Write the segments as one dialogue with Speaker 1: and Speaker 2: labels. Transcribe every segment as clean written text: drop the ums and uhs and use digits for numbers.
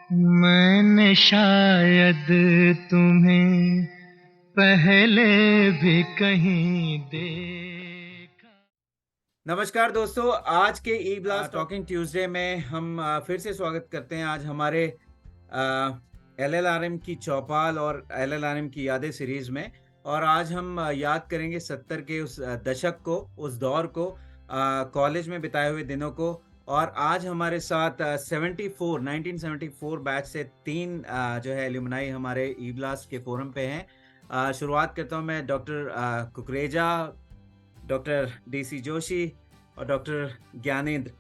Speaker 1: मैंने शायद तुम्हें पहले भी कहीं देखा।
Speaker 2: नमस्कार दोस्तों, आज के ई ब्लास्ट टॉकिंग ट्यूसडे में हम फिर से स्वागत करते हैं आज हमारे एलएलआरएम की चौपाल और एलएलआरएम की यादें सीरीज में। और आज हम याद करेंगे 70 के उस दशक को, उस दौर को, कॉलेज में बिताए हुए दिनों को। और आज हमारे साथ 1974 बैच से 3 जो है एल्यूमनाई हमारे ई ब्लास्ट के फोरम पे हैं। शुरुआत करता हूँ मैं doctor Kukreja, doctor DC Joshi और डॉक्टर ज्ञानेंद्र।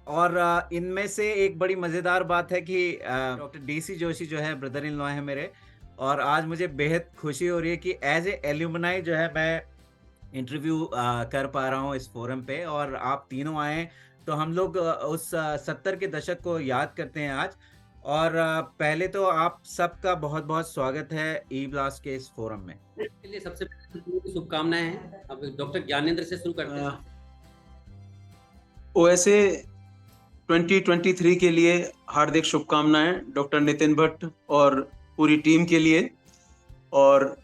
Speaker 2: और इनमें से एक बड़ी मज़ेदार बात है कि डॉक्टर डीसी जोशी जो है ब्रदर इन लॉ हैं मेरे। और आज मुझे बेहद खुशी हो रही है कि एज ए एल्यूमनाई जो है मैं इंटरव्यू कर पा रहा हूँ इस फोरम पे, और आप तीनों आए तो हम लोग उस 70 के दशक को याद करते हैं आज। और पहले तो आप सबका बहुत बहुत स्वागत है ई ब्लास्ट के इस फोरम में।
Speaker 3: के लिए सबसे पहले शुभकामनाएं हैं। अब डॉक्टर ज्ञानेंद्र से शुरू करते हैं।
Speaker 4: ओएसए 2023 के लिए हार्दिक शुभकामनाएं डॉक्टर नितिन भट्ट और पूरी टीम के लिए। और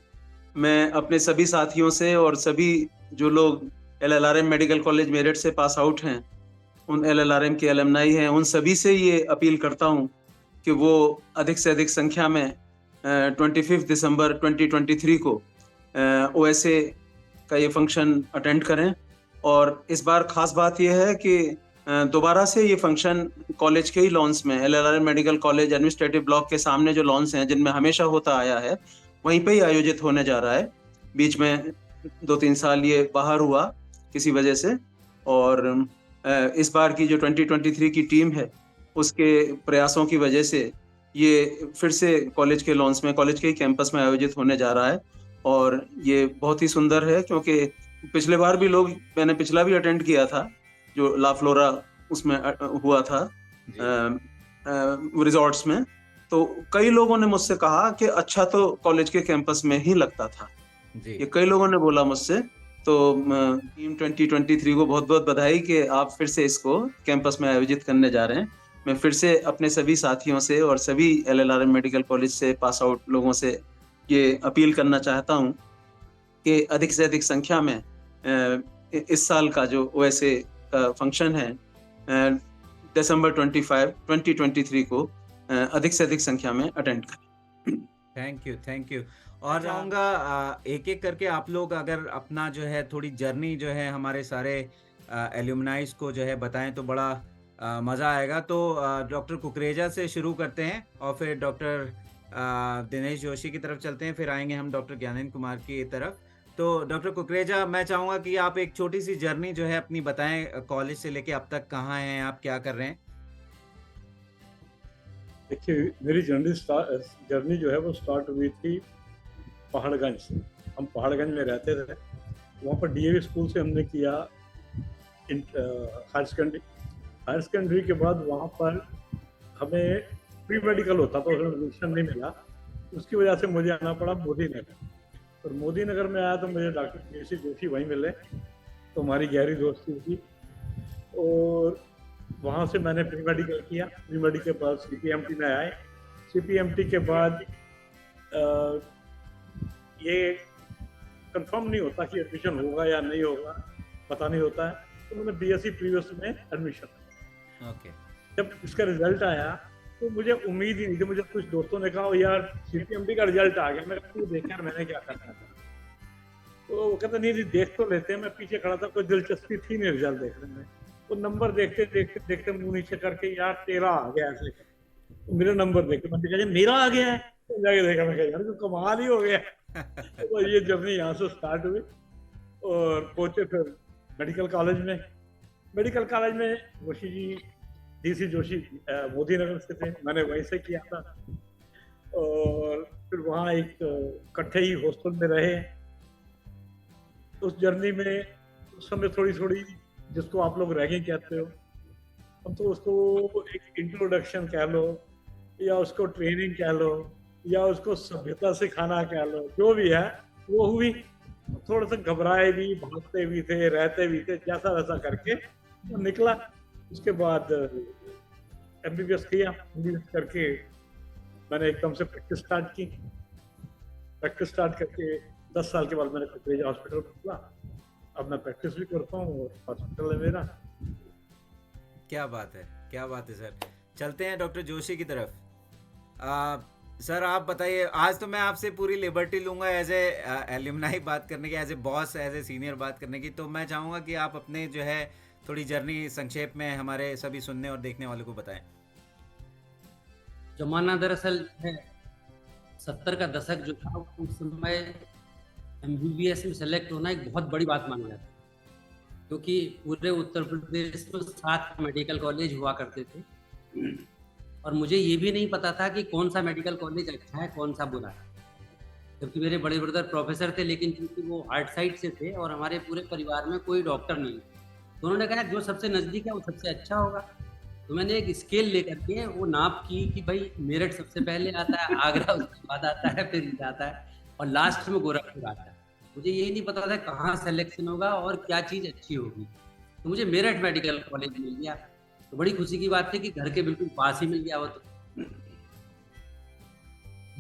Speaker 4: मैं अपने सभी साथियों से और सभी जो लोग एलएलआरएम मेडिकल कॉलेज मेरठ से पास आउट हैं, उन एलएलआरएम के एलमनाई हैं, उन सभी से ये अपील करता हूं कि वो अधिक से अधिक संख्या में 25 दिसंबर 2023 को ओएसए का ये फंक्शन अटेंड करें। और इस बार खास बात यह है कि दोबारा से ये फंक्शन कॉलेज के ही लॉन्स में, LLRM medical college administrative block के सामने जो लॉन्स हैं जिनमें हमेशा होता आया है, वहीं पे ही आयोजित होने जा रहा है। बीच में 2-3 साल ये बाहर हुआ किसी वजह से, और इस बार की जो 2023 की टीम है उसके प्रयासों की वजह से ये फिर से कॉलेज के लॉन्स में, कॉलेज के ही कैंपस में आयोजित होने जा रहा है। और ये बहुत ही सुंदर है क्योंकि पिछले बार भी मैंने पिछला भी अटेंड किया था जो ला फ्लोरा उसमें हुआ था रिजॉर्ट्स में। तो कई लोगों ने मुझसे कहा कि अच्छा तो कॉलेज के कैंपस में ही लगता था, ये कई लोगों ने बोला मुझसे। तो टीम 2023 को बहुत बहुत बधाई कि आप फिर से इसको कैंपस में आयोजित करने जा रहे हैं। मैं फिर से अपने सभी साथियों से और सभी एलएलआरएम मेडिकल कॉलेज से पास आउट लोगों से ये अपील करना चाहता हूं कि अधिक से अधिक संख्या में इस साल का जो ओएसए का फंक्शन है दिसंबर 25, 2023 को अधिक से अधिक संख्या में अटेंड करें।
Speaker 2: Thank you. और चाहूँगा एक एक करके आप लोग अगर अपना जो है थोड़ी जर्नी जो है हमारे सारे एल्यूमनाइज को जो है बताएं तो बड़ा मज़ा आएगा। तो डॉक्टर कुकरेजा से शुरू करते हैं और फिर डॉक्टर दिनेश जोशी की तरफ चलते हैं, फिर आएंगे हम डॉक्टर ज्ञानेंद्र कुमार की तरफ। तो डॉक्टर कुकरेजा, मैं चाहूँगा कि आप एक छोटी सी जर्नी जो है अपनी बताएं, कॉलेज से लेके अब तक कहाँ हैं आप, क्या कर रहे हैं।
Speaker 5: देखिए, मेरी जर्नी जो है वो स्टार्ट हुई थी पहाड़गंज से। हम पहाड़गंज में रहते थे, वहाँ पर डीएवी स्कूल से हमने किया हायर सेकेंडरी के बाद वहाँ पर हमें प्री मेडिकल होता था, उसमें एडमिशन नहीं मिला। उसकी वजह से मुझे आना पड़ा मोदी नगर। और मोदी नगर में आया तो मुझे डॉक्टर डीसी जोशी वहीं मिले, तो हमारी गहरी दोस्ती हुई। और वहाँ से मैंने प्री मेडिकल किया। प्री मेडिकल के बाद सीपीएमटी में आए। सीपीएमटी के बाद ये कंफर्म नहीं होता कि एडमिशन होगा या नहीं होगा, पता नहीं होता है। तो मैंने बीएससी प्रीवियस में एडमिशन। जब इसका रिजल्ट आया तो मुझे उम्मीद ही नहीं थी। मुझे कुछ दोस्तों ने कहा यार सीपीएमटी का रिजल्ट आ गया। मैं क्यों देखा, मैंने क्या करना था। तो वो कहते नहीं देख तो लेते हैं। मैं पीछे खड़ा था, कोई दिलचस्पी थी नहीं रिजल्ट देखने में। तो नंबर देखते देखते देखते मुंह नीचे करके यार तेरा आ गया ऐसे। तो मेरा नंबर देखे मैंने कहा मेरा आ गया है। तो जाके देखा, मैं यार तो कमाल ही हो गया। तो ये जर्नी यहाँ से स्टार्ट हुई और पहुंचे फिर मेडिकल कॉलेज में। मेडिकल कॉलेज में जोशी जी, डीसी जोशी मोदी नगर से थे, मैंने वहीं से किया था। और फिर वहाँ एक इकट्ठे ही हॉस्टल में रहे। उस जर्नी में उस समय थोड़ी थोड़ी, जिसको आप लोग रैगिंग कहते हो, हम तो उसको एक इंट्रोडक्शन कह लो या उसको ट्रेनिंग कह लो या उसको सभ्यता सिखाना कह लो, जो भी है वो हुई। थोड़ा सा घबराए भी, भागते भी थे, रहते भी थे, जैसा वैसा करके वो निकला। उसके बाद MBBS किया, MBBS करके मैंने एकदम से प्रैक्टिस स्टार्ट की। प्रैक्टिस स्टार्ट करके 10 साल के बाद मैंने कुकरेज हॉस्पिटल खोला। अब मैं प्रैक्टिस भी करता हूँ और हॉस्पिटल है मेरा।
Speaker 2: क्या बात है, क्या बात है सर। चलते हैं डॉक्टर जोशी की तरफ। सर आप बताइए, आज तो मैं आपसे पूरी लिबर्टी लूँगा एज ए एल्यूमनाई बात करने की, as a boss, as a senior बात करने की, तो मैं चाहूँगा कि आप अपने जो है थोड़ी जर्नी संक्षेप में हमारे सभी सुनने और देखने वालों को बताएं।
Speaker 3: जमाना दरअसल है 70 का दशक जो था, उस समय MBBS में सेलेक्ट होना एक बहुत बड़ी बात मानी जाती है, क्योंकि पूरे उत्तर प्रदेश में 7 मेडिकल कॉलेज हुआ करते थे और मुझे ये भी नहीं पता था कि कौन सा मेडिकल कॉलेज अच्छा है, कौन सा बुरा है। जबकि मेरे बड़े ब्रदर प्रोफेसर थे, लेकिन क्योंकि वो हार्ट साइड से थे और हमारे पूरे परिवार में कोई डॉक्टर नहीं, तो उन्होंने कहा जो सबसे नज़दीक है वो सबसे अच्छा होगा। तो मैंने एक स्केल लेकर के वो नाप की कि भाई मेरठ सबसे पहले आता है, आगरा उसके बाद आता है, फिर आता है और लास्ट में गोरखपुर आता है। मुझे यही नहीं पता था कहाँ सिलेक्शन होगा और क्या चीज़ अच्छी होगी, तो मुझे मेरठ मेडिकल कॉलेज मिल गया। तो बड़ी खुशी की बात थी कि घर के बिल्कुल पास ही मिल गया वो तो।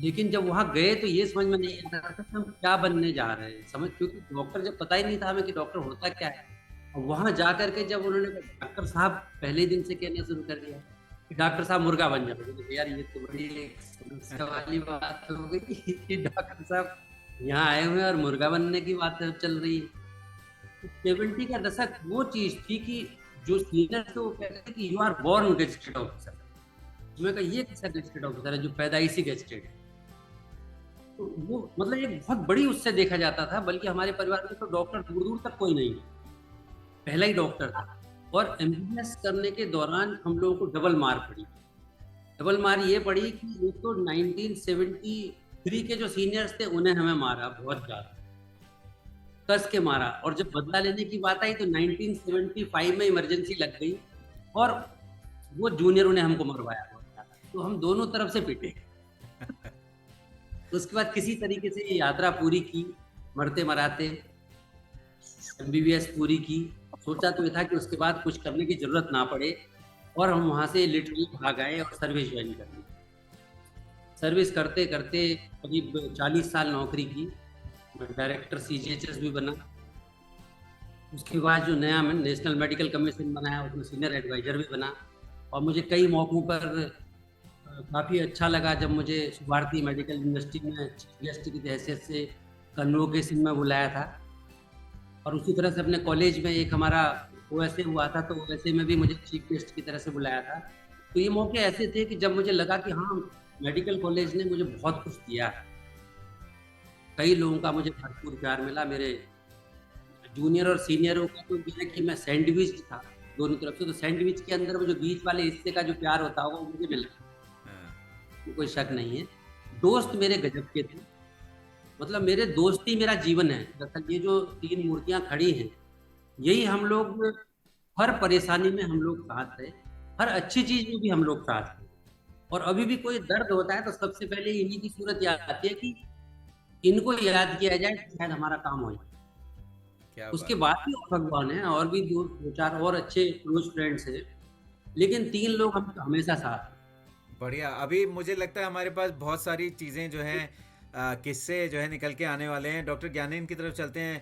Speaker 3: लेकिन जब वहाँ गए तो ये समझ में नहीं आ रहा था कि हम क्या बनने जा रहे हैं, समझ, क्योंकि डॉक्टर जब पता ही नहीं था हमें कि डॉक्टर होता क्या है। और वहाँ जा करके जब उन्होंने डॉक्टर साहब पहले दिन से कहना शुरू कर दिया कि डॉक्टर साहब मुर्गा बन जाओ, तो यार ये तो बड़ी एक समस्या वाली बात हो गई कि डॉक्टर साहब यहाँ आए हुए और मुर्गा बनने की बात चल रही है। 70 का दशक वो चीज़ थी कि जो सीनियर थे वो कहते थे कि you are born gazetted officer. मैं कहा ये कैसा गेस्टेड ऑफिसर है जो पैदाइशी गेस्टेड है। तो वो मतलब एक बहुत बड़ी उससे देखा जाता था, बल्कि हमारे परिवार में तो डॉक्टर दूर दूर तक कोई नहीं, पहला ही डॉक्टर था। और MBBS करने के दौरान हम लोगों को डबल मार पड़ी। डबल मार ये पड़ी कि एक तो 1973 के जो सीनियर्स थे उन्हें हमें मारा बहुत ज़्यादा, कस के मारा, और जब बदला लेने की बात आई तो 1975 में इमरजेंसी लग गई और वो जूनियरों ने हमको मरवाया बहुत ज़्यादा, तो हम दोनों तरफ से पिटे। उसके बाद किसी तरीके से ये यात्रा पूरी की, मरते मराते MBBS पूरी की। सोचा तो ये था कि उसके बाद कुछ करने की जरूरत ना पड़े, और हम वहाँ से लिटरली भाग आए और सर्विस ज्वाइन कर ली। सर्विस करते करते करीब 40 साल नौकरी की। मैं डायरेक्टर CGHS भी बना। उसके बाद जो नया नेशनल मेडिकल कमीशन बनाया उसमें सीनियर एडवाइजर भी बना, और मुझे कई मौक़ों पर काफ़ी अच्छा लगा जब मुझे भारतीय मेडिकल यूनिवर्सिटी में चीफ गेस्ट की हैसियत से कन्वोकेशन में बुलाया था। और उसी तरह से अपने कॉलेज में एक हमारा OSA हुआ था, तो OSA में भी मुझे चीफ गेस्ट की तरह से बुलाया था। तो ये मौके ऐसे थे कि जब मुझे लगा कि हाँ, मेडिकल कॉलेज ने मुझे बहुत कुछ दिया। कई लोगों का मुझे भरपूर प्यार मिला, मेरे जूनियर और सीनियरों का तो ये है कि मैं सैंडविच था दोनों तरफ से, तो सैंडविच के अंदर वो जो बीच वाले हिस्से का जो प्यार होता होगा वो मुझे मिला, कोई शक नहीं है। दोस्त मेरे गजब के थे, मतलब मेरे दोस्त ही मेरा जीवन है। दरअसल ये जो 3 मूर्तियां खड़ी हैं, यही हम लोग हर परेशानी में हम लोग साथ रहे, हर अच्छी चीज में भी हम लोग साथ रहे। और अभी भी कोई दर्द होता है तो सबसे पहले इन्हीं की सूरत याद आती है कि इनको याद किया जाए, शायद हमारा काम हो जाए। उसके बाद भी भगवान है, और भी 2-4 और अच्छे क्लोज फ्रेंड्स हैं, लेकिन 3 लोग हम हमेशा साथ।
Speaker 2: बढ़िया। अभी मुझे लगता है हमारे पास बहुत सारी चीज़ें जो हैं, किस्से जो है निकल के आने वाले हैं। डॉक्टर ज्ञानेंद्र की तरफ चलते हैं।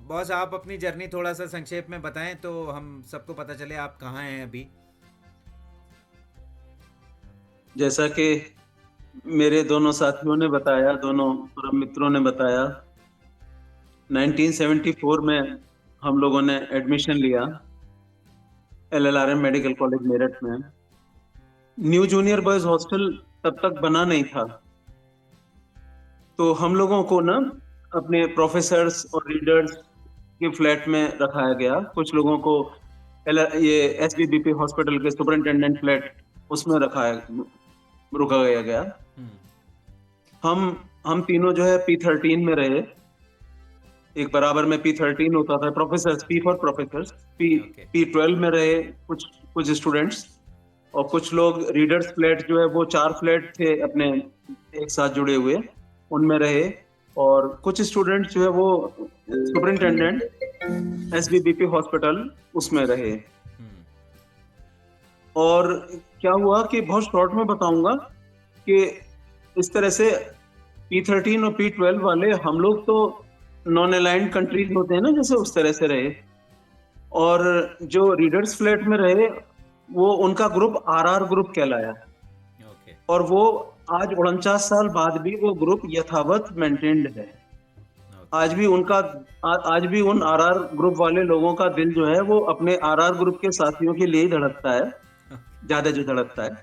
Speaker 2: बॉस, आप अपनी जर्नी थोड़ा सा संक्षेप में बताएं तो हम सबको पता चले आप कहाँ हैं अभी।
Speaker 4: जैसा कि मेरे दोनों साथियों ने बताया, दोनों परम मित्रों ने बताया, 1974 में हम लोगों ने एडमिशन लिया LLRM मेडिकल कॉलेज मेरठ में। न्यू जूनियर बॉयज हॉस्टल तब तक बना नहीं था, तो हम लोगों को ना अपने प्रोफेसर्स और रीडर्स के फ्लैट में रखाया गया। कुछ लोगों को ये SBBP हॉस्पिटल के सुपरिंटेंडेंट फ्लैट उसमें रुका गया। हम तीनों जो है P13 में रहे। एक बराबर में P13 होता था, professors, P for professors. P12 में रहे कुछ स्टूडेंट्स, और कुछ लोग रीडर्स फ्लैट जो है वो 4 फ्लैट थे अपने एक साथ जुड़े हुए, उनमें रहे। और कुछ स्टूडेंट्स जो है वो सुपरिंटेंडेंट SBBP हॉस्पिटल उसमें रहे। और क्या हुआ कि बहुत शॉर्ट में बताऊंगा कि इस तरह से P13 और P12 वाले हम लोग तो नॉन अलाइंड कंट्रीज होते हैं ना, जैसे उस तरह से रहे, और जो रीडर्स फ्लैट में रहे वो उनका ग्रुप RR ग्रुप कहलाया,
Speaker 2: ओके
Speaker 4: और वो आज 49 साल बाद भी वो ग्रुप यथावत मेंटेन्ड है। आज भी आज भी उन RR ग्रुप वाले लोगों का दिल जो है वो अपने RR ग्रुप के साथियों के लिए ही धड़कता है, ज्यादा जो धड़कता है,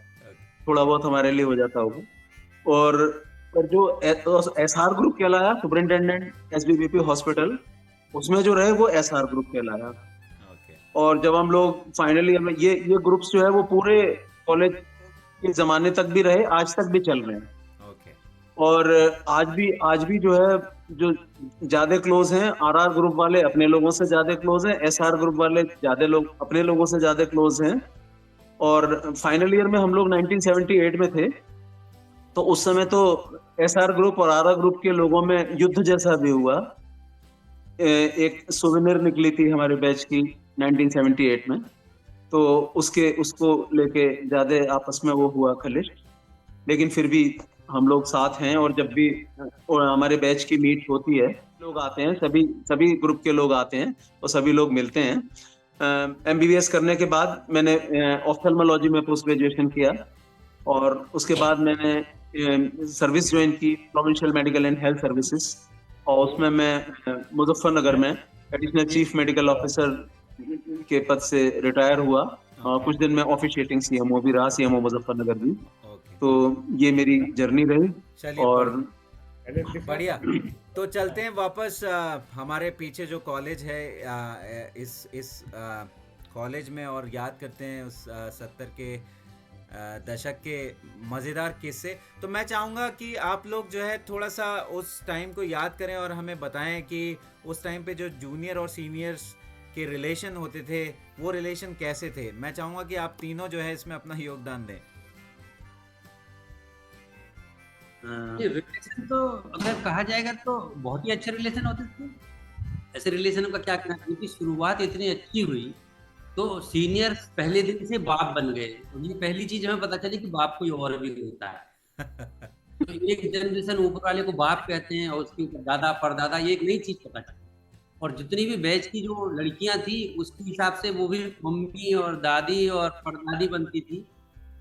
Speaker 4: थोड़ा बहुत हमारे लिए हो जाता होगा। और जो SR ग्रुप कहलाया, सुपरिंटेंडेंट SBBP हॉस्पिटल, उसमें जो रहे वो SR ग्रुप कहलाया।
Speaker 2: ओके
Speaker 4: और जब हम लोग फाइनल ईयर में ये ग्रुप्स जो है वो पूरे कॉलेज के जमाने तक भी रहे, आज तक भी चल रहे हैं।
Speaker 2: ओके
Speaker 4: और आज भी जो है, जो ज्यादा क्लोज हैं RR ग्रुप वाले अपने लोगों से ज्यादा क्लोज हैं, SR ग्रुप वाले ज्यादा लोग अपने लोगों से ज्यादा क्लोज हैं। और फाइनल ईयर में हम लोग 1978 में थे, तो उस समय तो SR ग्रुप और RR ग्रुप के लोगों में युद्ध जैसा भी हुआ। एक सोवेनियर निकली थी हमारे बैच की 1978 में, तो उसको लेके ज्यादा आपस में वो हुआ खलिश, लेकिन फिर भी हम लोग साथ हैं। और जब भी हमारे बैच की मीट होती है, लोग आते हैं, सभी ग्रुप के लोग आते हैं और सभी लोग मिलते हैं। MBBS करने के बाद मैंने ऑफ्थेल्मोलॉजी में पोस्ट ग्रेजुएशन किया, और उसके बाद मैंने सर्विस ज्वाइन की, provincial medical and health services, और उसमें मैं मुजफ्फरनगर में एडिशनल चीफ मेडिकल ऑफिसर के पद से रिटायर हुआ। कुछ दिन में ऑफिशिएटिंग CMO भी रहा, CMO मुजफ्फरनगर भी।
Speaker 2: ओके
Speaker 4: तो ये मेरी जर्नी रही।
Speaker 2: चलिए
Speaker 4: और
Speaker 2: बढ़िया। तो चलते हैं वापस हमारे पीछे जो कॉलेज है, इस कॉलेज में, और याद करते हैं उस 70 के दशक के मज़ेदार किस्से। तो मैं चाहूँगा कि आप लोग जो है थोड़ा सा उस टाइम को याद करें और हमें बताएं कि उस टाइम पे जो जूनियर और सीनियर्स के रिलेशन होते थे वो रिलेशन कैसे थे। मैं चाहूँगा कि आप तीनों जो है इसमें अपना योगदान दें।
Speaker 3: ये रिलेशन तो अगर कहा जाएगा तो बहुत ही अच्छे रिलेशन होते थे। ऐसे रिलेशन का क्या कहना, क्योंकि शुरुआत इतनी अच्छी हुई तो सीनियर पहले दिन से बाप बन गए। ये पहली चीज हमें पता चली कि बाप कोई और भी होता है। तो एक जनरेशन ऊपर वाले को बाप कहते हैं और उसके ऊपर दादा परदादा, ये एक नई चीज पता चली। और जितनी भी बैच की जो लड़कियां थी उसके हिसाब से वो भी मम्मी और दादी और परदादी बनती थी।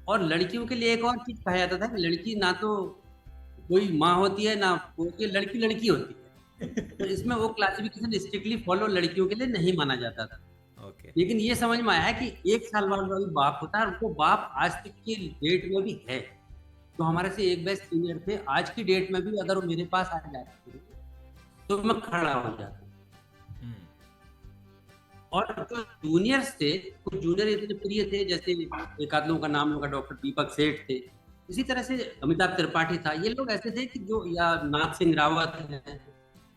Speaker 3: और लड़कियों के लिए एक और चीज कहा जाता था कि लड़की ना तो कोई माँ होती है ना कोई लड़की लड़की होती है। तो इसमें वो क्लासिफिकेशन स्ट्रिक्टली फॉलो लड़कियों के लिए नहीं माना जाता था।
Speaker 2: ओके
Speaker 3: लेकिन ये समझ में आया कि 1 साल बाद भी बाप होता है, और वो बाप आज तक की डेट में भी है। तो हमारे से एक बैच सीनियर थे, आज की डेट में भी अगर वो मेरे पास आ जाते तो मैं खड़ा हो जाता। और जो जूनियर्स थे, कुछ जूनियर इतने प्रिय थे, जैसे एक आध लोगों का नाम होगा, डॉक्टर दीपक सेठ थे, इसी तरह से अमिताभ त्रिपाठी था। ये लोग ऐसे थे कि जो, या नाथ सिंह रावत है,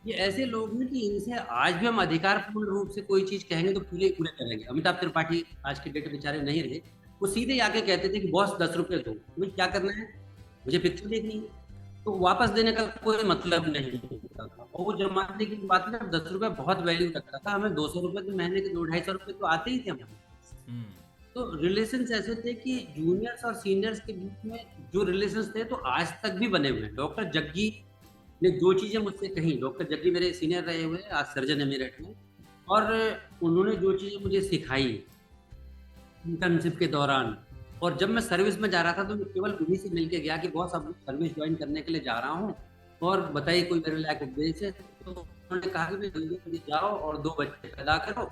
Speaker 3: ये ऐसे लोग हैं कि इनसे आज भी हम अधिकारपूर्ण रूप से कोई चीज कहेंगे तो पूरे करेंगे। अमिताभ त्रिपाठी आज के डेट बेचारे नहीं रहे, वो सीधे आके कहते थे कि बॉस 10 रुपए दो, मुझे क्या करना है, मुझे पिक्चर देखनी है। तो वापस देने का कोई मतलब नहीं होता था। और वो जमाने की बात में 10 रुपए बहुत वैल्यू रखता था। हमें 200 रुपए के महीने के 200-250 रुपए तो आते ही थे हमें। तो रिलेशंस ऐसे थे कि जूनियर्स और सीनियर्स के बीच में जो रिलेशंस थे तो आज तक भी बने हुए हैं। डॉक्टर जग्गी ने जो चीजें मुझसे कही, डॉक्टर जग्गी मेरे सीनियर रहे हुए, आज सर्जन है मेरठ में, और उन्होंने जो चीजें मुझे सिखाई इंटर्नशिप के दौरान, और जब मैं सर्विस में जा रहा था तो मैं केवल उन्हीं से मिलके गया कि बॉस अब सर्विस ज्वाइन करने के लिए जा रहा हूँ और बताइए कोई मेरे लायक उपदेश है। तो उन्होंने कहा कि जल्दी जल्दी जाओ और 2 बच्चे पैदा करो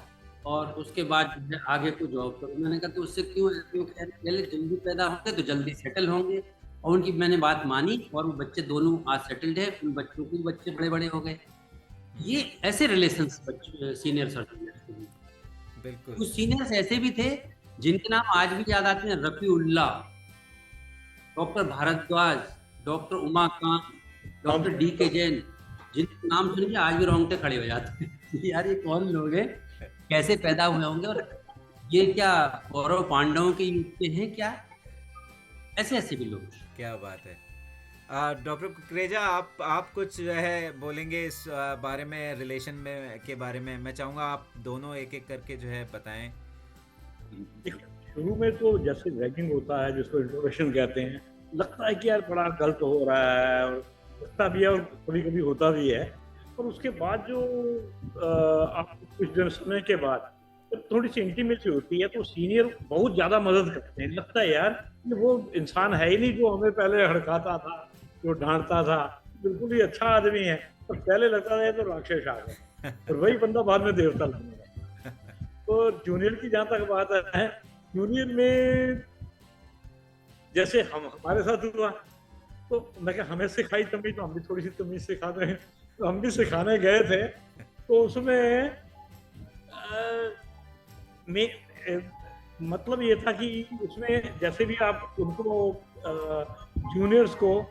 Speaker 3: और उसके बाद आगे को जॉब करो। मैंने कहा तो उससे क्यों पहले जल्दी पैदा होंगे तो जल्दी सेटल होंगे। और उनकी मैंने बात मानी और वो बच्चे दोनों आज सेटल्ड है, उन बच्चों के बच्चे बड़े बड़े हो गए। ये ऐसे रिलेशंस सीनियर्स और जूनियर्स के बीच।
Speaker 2: बिल्कुल।
Speaker 3: कुछ सीनियर्स ऐसे भी थे जिनके नाम आज भी याद आते हैं, Rafiullah, doctor Bhardwaj, doctor Umakant, doctor DK Jain, जिनके नाम सुन के आज भी रोंगटे खड़े हो जाते हैं। यार ये कौन लोग हैं, कैसे पैदा हुए होंगे, और ये क्या कौरव पांडवों के युग के हैं क्या? ऐसे ऐसे भी लोग।
Speaker 2: क्या बात है। डॉक्टर कुकरेजा, आप कुछ जो है बोलेंगे इस बारे में, रिलेशन में के बारे में। मैं चाहूँगा आप दोनों एक एक करके जो है बताएं।
Speaker 5: शुरू में तो जैसे रैगिंग होता है, जिसको इंट्रोडक्शन कहते हैं, लगता है कि यार बड़ा गलत हो रहा है, और लगता भी है और कभी कभी होता भी है। और उसके बाद जो आप कुछ दिन समय के बाद जब थोड़ी सी इंटीमेसी होती है, तो सीनियर बहुत ज्यादा मदद करते हैं। लगता है यार कि वो इंसान है ही नहीं जो हमें पहले हड़काता था, जो डांटता था, बिल्कुल ही अच्छा आदमी है, पर पहले लगता था ये तो राक्षस आ गया, और वही बंदा बाद में देवता लगने लगा। तो जूनियर की जहाँ तक बात है, जूनियर में जैसे हमारे साथ हुआ, तो मैं क्या हमें सिखाई तमीज, तो हम भी थोड़ी सी तमीज सिखा दें, तो हम भी सिखाने गए थे। तो उसमें मतलब ये था कि उसमें जैसे भी आप उनको जूनियर्स को,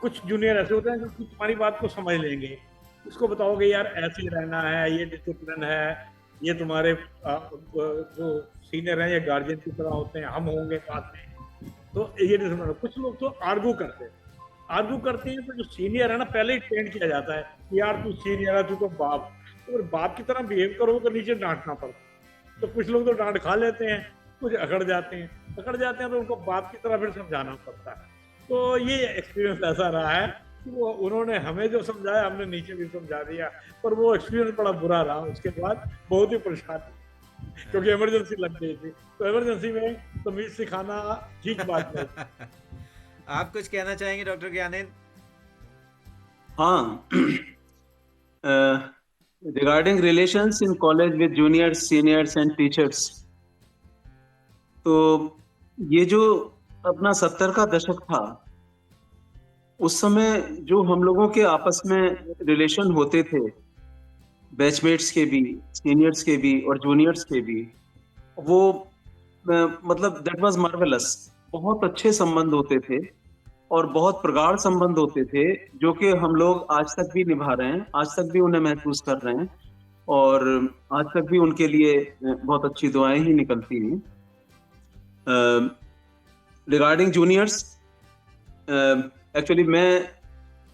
Speaker 5: कुछ जूनियर ऐसे होते हैं जो कि तुम्हारी बात को समझ लेंगे, उसको बताओगे यार ऐसे रहना है, ये डिसिप्लिन है, ये तुम्हारे जो सीनियर हैं ये गार्जियन की तरह होते हैं, हम होंगे साथ में, तो ये डिसिप्लिन। कुछ लोग तो आर्गू करते हैं, तो जो सीनियर है ना, पहले ही ट्रेन किया जाता है कि यार तू सीनियर है, तू तो बाप, तो अगर बाप की तरह बिहेव करो तो नीचे डांटना पड़ता। तो कुछ लोग तो डांट खा लेते हैं, कुछ अकड़ जाते हैं, तो उनको बाप की तरह फिर समझाना पड़ता है। तो ये एक्सपीरियंस ऐसा रहा है कि वो उन्होंने हमें जो समझाया, हमने नीचे भी समझा दिया, पर वो एक्सपीरियंस बड़ा बुरा रहा। उसके बाद बहुत ही परेशान, क्योंकि इमरजेंसी लग गई थी, तो इमरजेंसी में तमीज सिखाना ठीक बात नहीं।
Speaker 2: आप कुछ कहना चाहेंगे डॉक्टर ज्ञानेंद्र?
Speaker 4: हाँ, regarding relations in college with juniors, seniors and teachers, तो ये जो अपना 70 का दशक था, उस समय जो हम लोगों के आपस में रिलेशन होते थे, बैचमेट्स के भी, सीनियर्स के भी और जूनियर्स के भी, वो मतलब दैट वाज मार्वेलस। बहुत अच्छे संबंध होते थे और बहुत प्रगाढ़ संबंध होते थे, जो कि हम लोग आज तक भी निभा रहे हैं, आज तक भी उन्हें महसूस कर रहे हैं, और आज तक भी उनके लिए बहुत अच्छी दुआएं ही निकलती हैं। रिगार्डिंग जूनियर्स, एक्चुअली मैं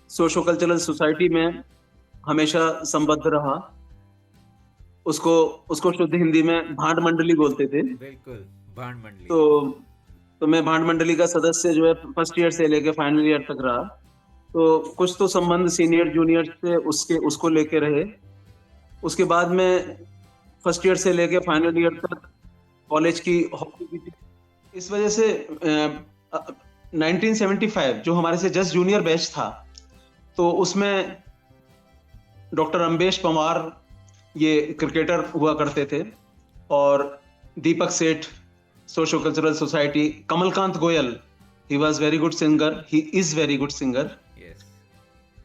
Speaker 4: सोशो कल्चरल सोसाइटी में हमेशा संबद्ध रहा। उसको शुद्ध हिंदी में भांड मंडली बोलते थे।
Speaker 2: बिल्कुल, भांड मंडली।
Speaker 4: तो मैं भांड मंडली का सदस्य जो है फर्स्ट ईयर से लेके फाइनल ईयर तक रहा। तो कुछ तो संबंध सीनियर जूनियर से उसको लेके रहे। उसके बाद में फर्स्ट ईयर से लेके फाइनल ईयर तक कॉलेज की हॉकी की, इस वजह से 1975 जो हमारे से जस्ट जूनियर बैच था, तो उसमें डॉक्टर अम्बेश पंवार ये क्रिकेटर हुआ करते थे, और दीपक सेठ socio cultural society, Kamalkant Goyal, he was very good singer, he is very good singer,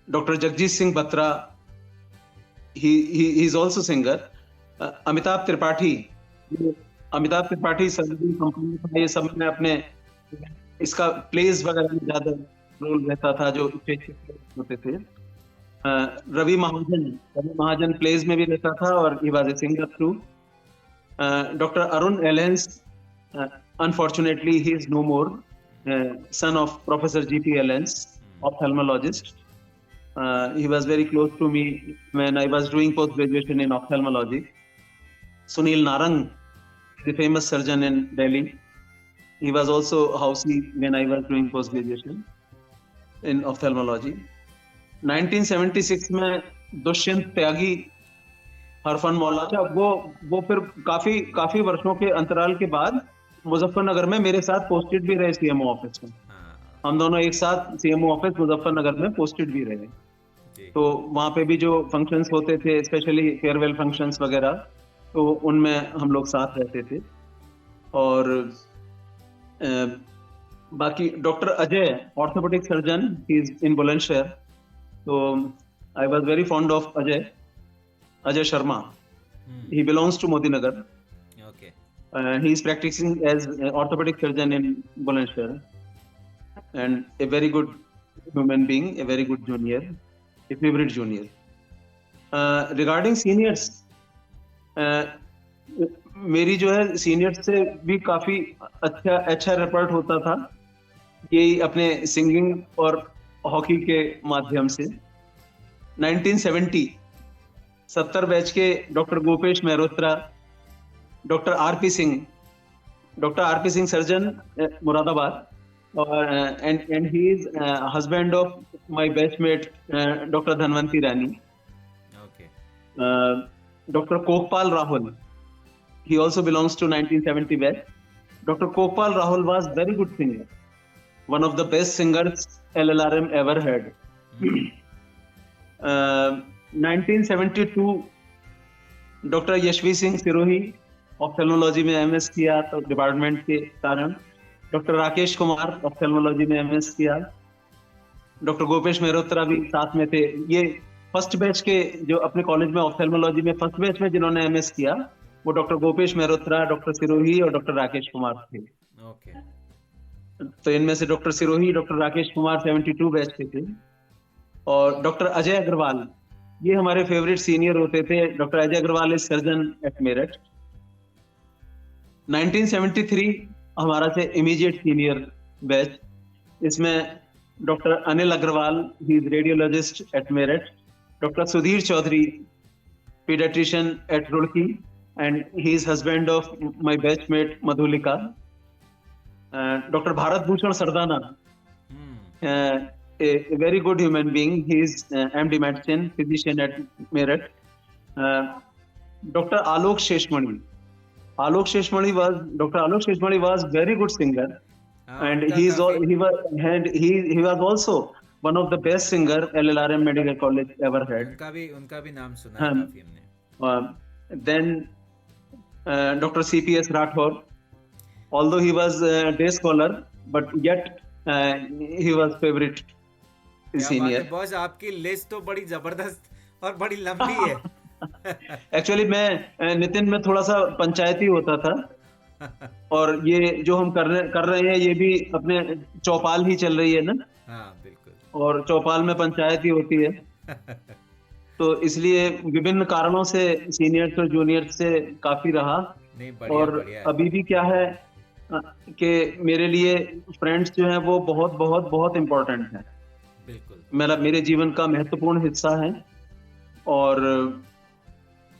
Speaker 4: doctor Jagjit Singh Batra, he is also singer, Amitabh Tripathi संगीत कंपनी था, ये सब में अपने इसका प्लेस वगैरह में ज्यादा रोल रहता था जो होते थे। रवि महाजन प्लेस में भी रहता था, और he was a singer too. Doctor Arun एलेंस, unfortunately he is no more, son of Professor G.P. Allens, ophthalmologist. He was very close to me when I was doing post-graduation in ophthalmology. Sunil Narang, the famous surgeon in Delhi, he was also housey when I was doing post-graduation in ophthalmology. 1976 में दुष्यंत त्यागी, हरफन मौला, वो फिर काफी वर्षों के अंतराल के बाद मुजफ्फरनगर में मेरे साथ पोस्टेड भी रहे सीएमओ ऑफिस में। हम दोनों एक साथ सीएमओ ऑफिस मुजफ्फरनगर में पोस्टेड भी रहे। तो वहाँ पे भी जो फंक्शंस होते थे, स्पेशली फेयरवेल फंक्शंस वगैरह, तो उनमें हम लोग साथ रहते थे। और बाकी doctor Ajay, orthopaedic surgeon, he is in Bulandshahr, तो I was very fond of Ajay Sharma. He belongs to Modinagar. He is practicing as an orthopedic surgeon in Bulandshahr, and a very good human being, a very good junior, a favorite junior. Regarding seniors, मेरी जो है seniors से भी काफी अच्छा rapport होता था, यही अपने सिंगिंग और हॉकी के माध्यम से। 1970 बैच के doctor Gopesh Mehrotra, doctor RP Singh, Dr. R.P. Singh, surgeon, Muradabad, and he is husband of my bestmate, Dr. Dhanvanti Rani.
Speaker 2: Okay.
Speaker 4: Dr. Kokpal Rahul, he also belongs to 1970 West. Dr. Kokpal Rahul was very good singer, one of the best singers LLRM ever had. 1972 doctor Yashvi Singh Sirohi ophthalmology में MS किया तो department के कारण। Doctor Rakesh Kumar ophthalmology में MS किया। Doctor Gopesh Mehrotra भी साथ में थे। ये फर्स्ट बैच के जो अपने कॉलेज में ऑप्थेल्मोलॉजी में फर्स्ट बैच में जिन्होंने एमएस किया वो डॉक्टर गोपेश मेहरोत्रा, डॉक्टर सिरोही और डॉक्टर राकेश कुमार थे।
Speaker 2: ओके।
Speaker 4: तो इनमें से doctor Sirohi, doctor Rakesh Kumar 72 batch के थे। और डॉक्टर अजय अग्रवाल, ये हमारे फेवरेट सीनियर होते थे। Doctor Ajay Agarwal is surgeon at Meerut. 1973 हमारा से इमीडिएट सीनियर बैच, इसमें doctor Anil Agarwal, he is radiologist at Meerut. Doctor Sudhir Chaudhary, paediatrician at Roorkee, and he is husband of my batchmate Madhulika. Doctor Bharat Bhushan Sardana, a very good human being. He is MD medicine physician at Meerut. Dr. Alok Sheshmani. Dr. Alok Sheshmani was very good singer, and he was also one of the best singer LLRM Medical College ever had.
Speaker 2: उनका भी नाम सुना है काफी हमने।
Speaker 4: Then Dr. CPS Rathore, although he was a day scholar, but yet he was favorite senior.
Speaker 2: Boss आपकी list तो बड़ी जबरदस्त और बड़ी लंबी है।
Speaker 4: एक्चुअली मैं नितिन में थोड़ा सा पंचायती होता था और ये जो हम कर रहे हैं ये भी अपने चौपाल ही चल रही है ना।
Speaker 2: हाँ बिल्कुल।
Speaker 4: और चौपाल में पंचायत ही होती है तो इसलिए विभिन्न कारणों से सीनियर्स और जूनियर्स से काफी रहा।
Speaker 2: नहीं, बढ़िया,
Speaker 4: और
Speaker 2: बढ़िया
Speaker 4: अभी भी क्या है कि मेरे लिए फ्रेंड्स जो है वो बहुत बहुत बहुत इम्पोर्टेंट है। मेरे जीवन का महत्वपूर्ण हिस्सा है और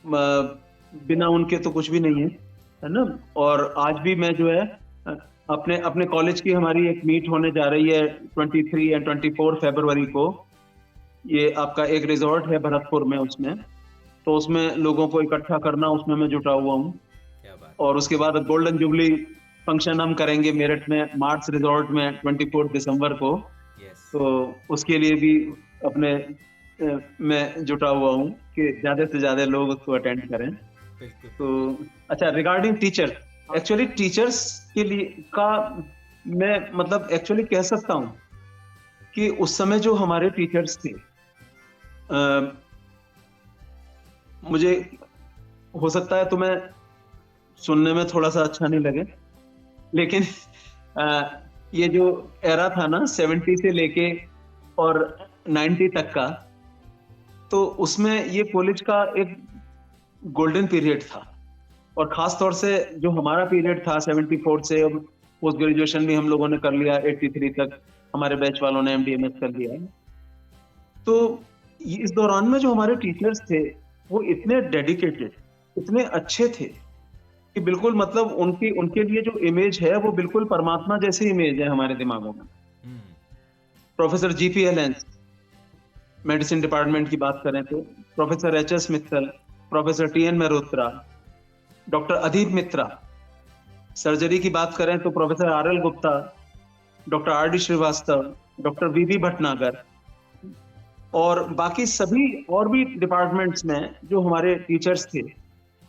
Speaker 4: बिना उनके तो कुछ भी नहीं है ना। और आज भी मैं जो है अपने कॉलेज की हमारी एक मीट होने जा रही है 23 और 24 फरवरी को। ये आपका एक रिजॉर्ट है भरतपुर में, उसमें तो उसमें लोगों को इकट्ठा करना, उसमें मैं जुटा हुआ हूँ। और उसके बाद गोल्डन जुबली फंक्शन हम करेंगे मेरठ में मार्च रिजॉर्ट में 24 दिसंबर को। तो उसके लिए भी अपने मैं जुटा हुआ हूँ कि ज्यादा से ज्यादा लोग उसको अटेंड करें। तो अच्छा, रिगार्डिंग टीचर, एक्चुअली टीचर्स के लिए का मैं मतलब एक्चुअली कह सकता हूँ कि उस समय जो हमारे टीचर्स थे, मुझे हो सकता है तुम्हें सुनने में थोड़ा सा अच्छा नहीं लगे, लेकिन ये जो एरा था ना 70 से लेके और 90 तक का, तो उसमें ये कॉलेज का एक गोल्डन पीरियड था। और खास तौर से जो हमारा पीरियड था 74 से, पोस्ट ग्रेजुएशन भी हम लोगों ने कर लिया 83 तक, हमारे बैच वालों ने MD/MS कर लिया। तो इस दौरान में जो हमारे टीचर्स थे वो इतने डेडिकेटेड, इतने अच्छे थे कि बिल्कुल मतलब उनके लिए जो इमेज है वो बिल्कुल परमात्मा जैसी इमेज है हमारे दिमागों में। Professor GP Helens, medicine department की बात करें तो professor HS Mittal, professor TN Mehrotra, doctor Adeep Mitra. Surgery की बात करें तो professor RL Gupta, doctor RD Srivastava, doctor VB Bhatnagar और बाकी सभी और भी डिपार्टमेंट्स में जो हमारे टीचर्स थे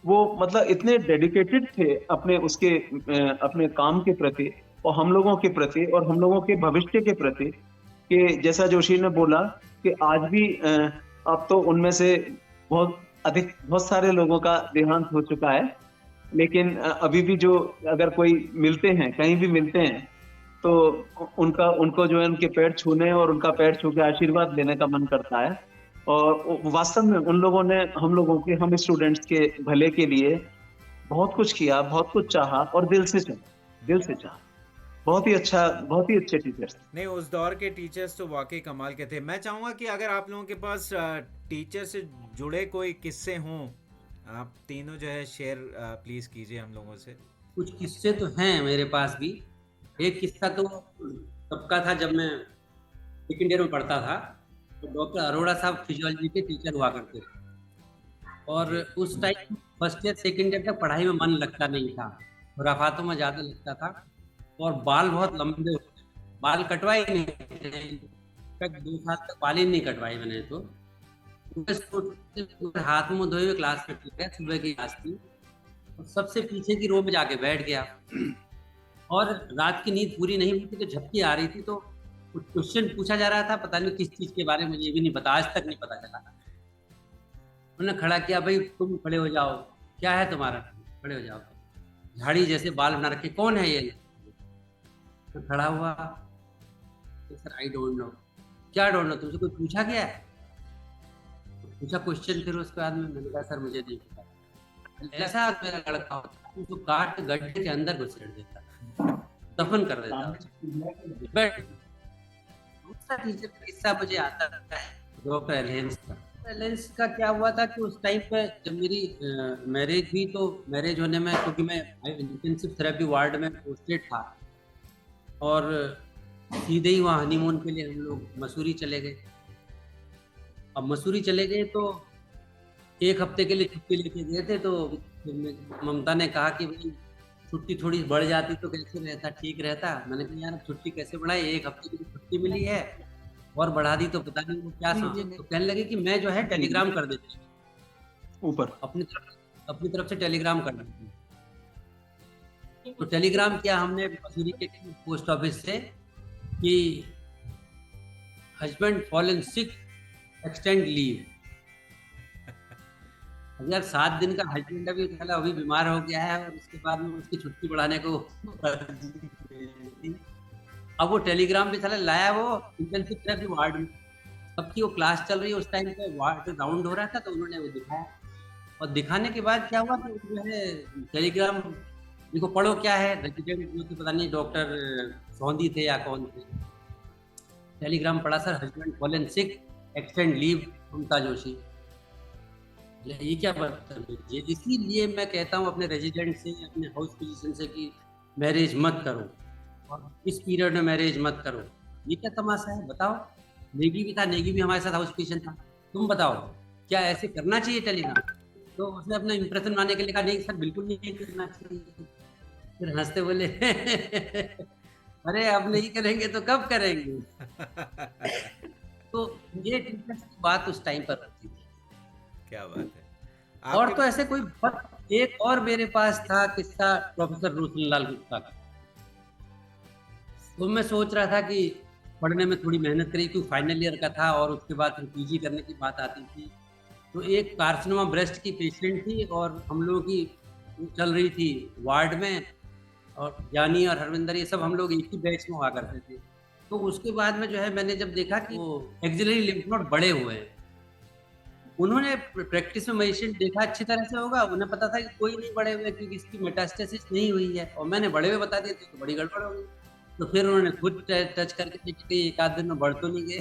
Speaker 4: वो मतलब इतने डेडिकेटेड थे अपने काम के प्रति और हम लोगों के प्रति और हम लोगों के भविष्य के प्रति, कि जैसा जोशी ने बोला कि आज भी अब तो उनमें से बहुत सारे लोगों का देहांत हो चुका है, लेकिन अभी भी जो अगर कोई मिलते हैं, कहीं भी मिलते हैं, तो उनको जो है उनके पैर छूने और उनका पैर छू के आशीर्वाद लेने का मन करता है। और वास्तव में उन लोगों ने हम स्टूडेंट्स के भले के लिए बहुत कुछ किया, बहुत कुछ चाहा और दिल से चाहा। बहुत ही अच्छे टीचर्स।
Speaker 2: नहीं, उस दौर के टीचर्स तो वाकई कमाल के थे। मैं चाहूंगा कि अगर आप लोगों के पास टीचर से जुड़े कोई किस्से हों, आप तीनों जो है शेयर प्लीज कीजिए हम लोगों से।
Speaker 3: कुछ किस्से तो हैं मेरे पास भी। एक किस्सा तो तब का था जब मैं सेकंड ईयर में पढ़ता था, तो डॉक्टर अरोड़ा साहब फिजियोलॉजी के टीचर हुआ करते थे, और उस time first year second year तक पढ़ाई में मन लगता नहीं था, खुराफातों में ज़्यादा लगता था, और बाल बहुत लंबे होते थे। बाल कटवाए नहीं थे, 2 साल तक बाल ही नहीं कटवाए मैंने तो। हाथ मुंह धोए हुए क्लास में गया, सुबह की क्लास थी, और सबसे पीछे की रो में जाके बैठ गया, और रात की नींद पूरी नहीं हुई थी, तो झपकी आ रही थी, तो कुछ क्वेश्चन पूछा जा रहा था, पता नहीं किस चीज के बारे में, मुझे भी नहीं पता, आज तक नहीं पता चला। उन्होंने खड़ा किया, भाई तुम खड़े हो जाओ, क्या है तुम्हारा, खड़े हो जाओ, झाड़ी जैसे बाल बना रखे, कौन है ये? तो खड़ा हुआ, सर आई डोंट नो। क्या डोंट नो, तुमसे कोई पूछा गया है? पूछा क्वेश्चन, फिर उसके बाद में मैंने कहा सर मुझे नहीं पता। ऐसा मेरा लड़का होता, उसको काट के गड्ढे के अंदर घुसेड़ देता, दफन कर देता। बट दूसरा टीचर का किस्सा मुझे आता है, डॉक्टर एलियंस का। एलियंस का क्या हुआ था कि उस टाइम पे जब मेरी मैरिज हुई, तो मैरिज होने में, क्योंकि मैं इंटेंसिव थेरेपी वार्ड में पोस्टेड था, और सीधे ही वहाँ हनीमून के लिए हम लोग मसूरी चले गए। अब मसूरी चले गए तो 1 हफ्ते के लिए छुट्टी लेके गए थे, तो ममता ने कहा कि भाई छुट्टी थोड़ी बढ़ जाती तो कैसे रहता, ठीक रहता। मैंने कहा यार छुट्टी कैसे बढ़ाई, 1 हफ्ते की छुट्टी मिली है और बढ़ा दी तो पता नहीं वो क्या सोचेंगे। तो कहने लगे कि मैं जो है टेलीग्राम कर देती हूँ
Speaker 4: ऊपर,
Speaker 3: अपनी तरफ से टेलीग्राम कर देती हूँ। तो टेलीग्राम किया हमने मसूरी के पोस्ट ऑफिस से कि husband fallen sick, extend leave. यार 7 दिन का हस्बैंड अभी बीमार हो गया है, और उसके बाद में उसकी छुट्टी बढ़ाने को अब वो टेलीग्राम भी साला लाया, वो इंटेंसिव थेरेपी वार्ड में, सबकी वो क्लास चल रही है, उस टाइम पे वार्ड राउंड हो रहा था, तो उन्होंने वो दिखाया, और दिखाने के बाद क्या हुआ कि जो है टेलीग्राम, देखो पढ़ो क्या है, रेजिडेंट जो थे, पता नहीं डॉक्टर सौंधी थे या कौन थे, टेलीग्राम पढ़ा, sir husband fallen sick, extend leave, Mamta Joshi. ये क्या बात है? इसीलिए मैं कहता हूँ अपने रेजिडेंट से, अपने हाउस फिजिशियन से कि मैरिज मत करो, और इस पीरियड में मैरिज मत करो। ये क्या तमाशा है, बताओ। नेगी भी था, नेगी भी हमारे साथ हाउस फिजिशियन था, तुम बताओ क्या ऐसे करना चाहिए टेलीग्राम? तो उसने अपना इंप्रेशन बनाने के लिए कहा नहीं सर बिल्कुल नहीं करना चाहिए। फिर हंसते बोले अरे अब नहीं करेंगे तो कब करेंगे? तो ये टीचर्स की बात उस टाइम पर रहती थी।
Speaker 2: क्या बात है।
Speaker 3: और तो ऐसे कोई एक और मेरे पास था किस्सा प्रोफेसर रोशन लाल गुप्ता का। तो मैं सोच रहा था कि पढ़ने में थोड़ी मेहनत करी, क्योंकि फाइनल ईयर का था, और उसके बाद फिर पीजी करने की बात आती थी। तो एक कार्सिनोमा ब्रेस्ट की पेशेंट थी, और हम लोगों की चल रही थी वार्ड में, और जानी और हरविंदर ये सब हम लोग एक ही बैच में हुआ करते थे। तो उसके बाद में जो है मैंने जब देखा कि वो एक्सिलरी लिम्फ नोड बड़े हुए हैं, उन्होंने प्रैक्टिस में पेशेंट देखा अच्छी तरह से होगा, उन्हें पता था कि कोई नहीं बड़े हुए क्योंकि इसकी मेटास्टेसिस नहीं हुई है, और मैंने बड़े हुए बता दिए थे तो बड़ी गड़बड़ हो गई। तो फिर उन्होंने खुद टच करके देखा कि 1 आध दिन में बढ़ तो नहीं गए,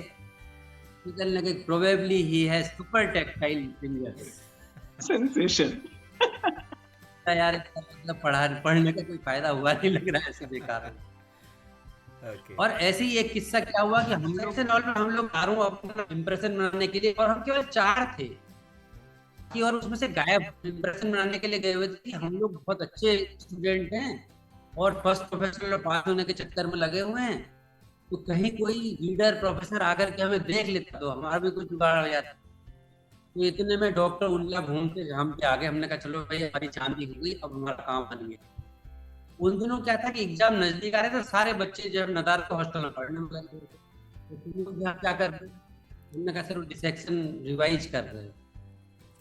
Speaker 3: तो कहने लगे probably he has super tactile fingers.
Speaker 4: Sensation.
Speaker 3: यार मतलब पढ़ने का कोई फायदा हुआ नहीं, लग रहा है ऐसे बेकार है।
Speaker 2: Okay.
Speaker 3: और ऐसे ही एक किस्सा क्या हुआ कि हम लोग चारों अपना इंप्रेशन बनाने के लिए, और हम केवल 4 थे कि, और उसमें से गायब इंप्रेशन बनाने के लिए गए हुए थे कि हम लोग बहुत अच्छे स्टूडेंट हैं और फर्स्ट प्रोफेशनल पास होने के चक्कर में लगे हुए हैं, तो कहीं कोई लीडर प्रोफेसर आकर के हमें देख लेता तो हमारा भी कुछ जुगाड़ हो जाता। तो इतने में डॉक्टर उल्ला घूमते हम पे आगे, हमने कहा चलो भाई हमारी चांदी हो गई, अब हमारा काम बन गया। उन दिनों क्या था कि एग्जाम नजदीक आ रहे थे, सारे बच्चे जो है नदार के हॉस्टल में पढ़ने में लगे थे। तो तुम लोग यहाँ क्या कर रहे? हमने कहा सर वो डिसेक्शन रिवाइज कर रहे हैं।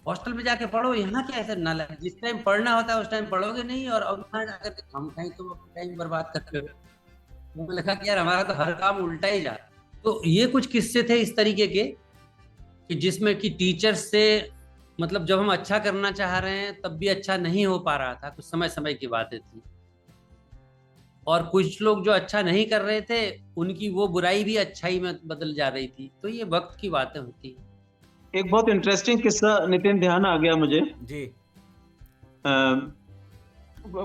Speaker 3: हॉस्टल में जाके पढ़ो, यहाँ क्या ऐसा ना लगे, जिस टाइम पढ़ना होता है उस टाइम पढ़ोगे नहीं, और अब वहाँ जाकर के हम कहीं तो अपना टाइम बर्बाद करते हो। मैंने लिखा कि यार हमारा तो हर काम उल्टा ही जा। तो ये कुछ किस्से थे इस तरीके के कि जिसमें कि टीचर्स से, मतलब जब हम अच्छा करना चाह रहे हैं तब भी अच्छा नहीं हो पा रहा था, कुछ समय समय की बातें थी, और कुछ लोग जो अच्छा नहीं कर रहे थे उनकी वो बुराई भी अच्छाई में बदल जा रही थी। तो ये वक्त की बातें होती।
Speaker 4: एक बहुत इंटरेस्टिंग किस्सा नितिन ध्यान आ गया मुझे
Speaker 2: जी।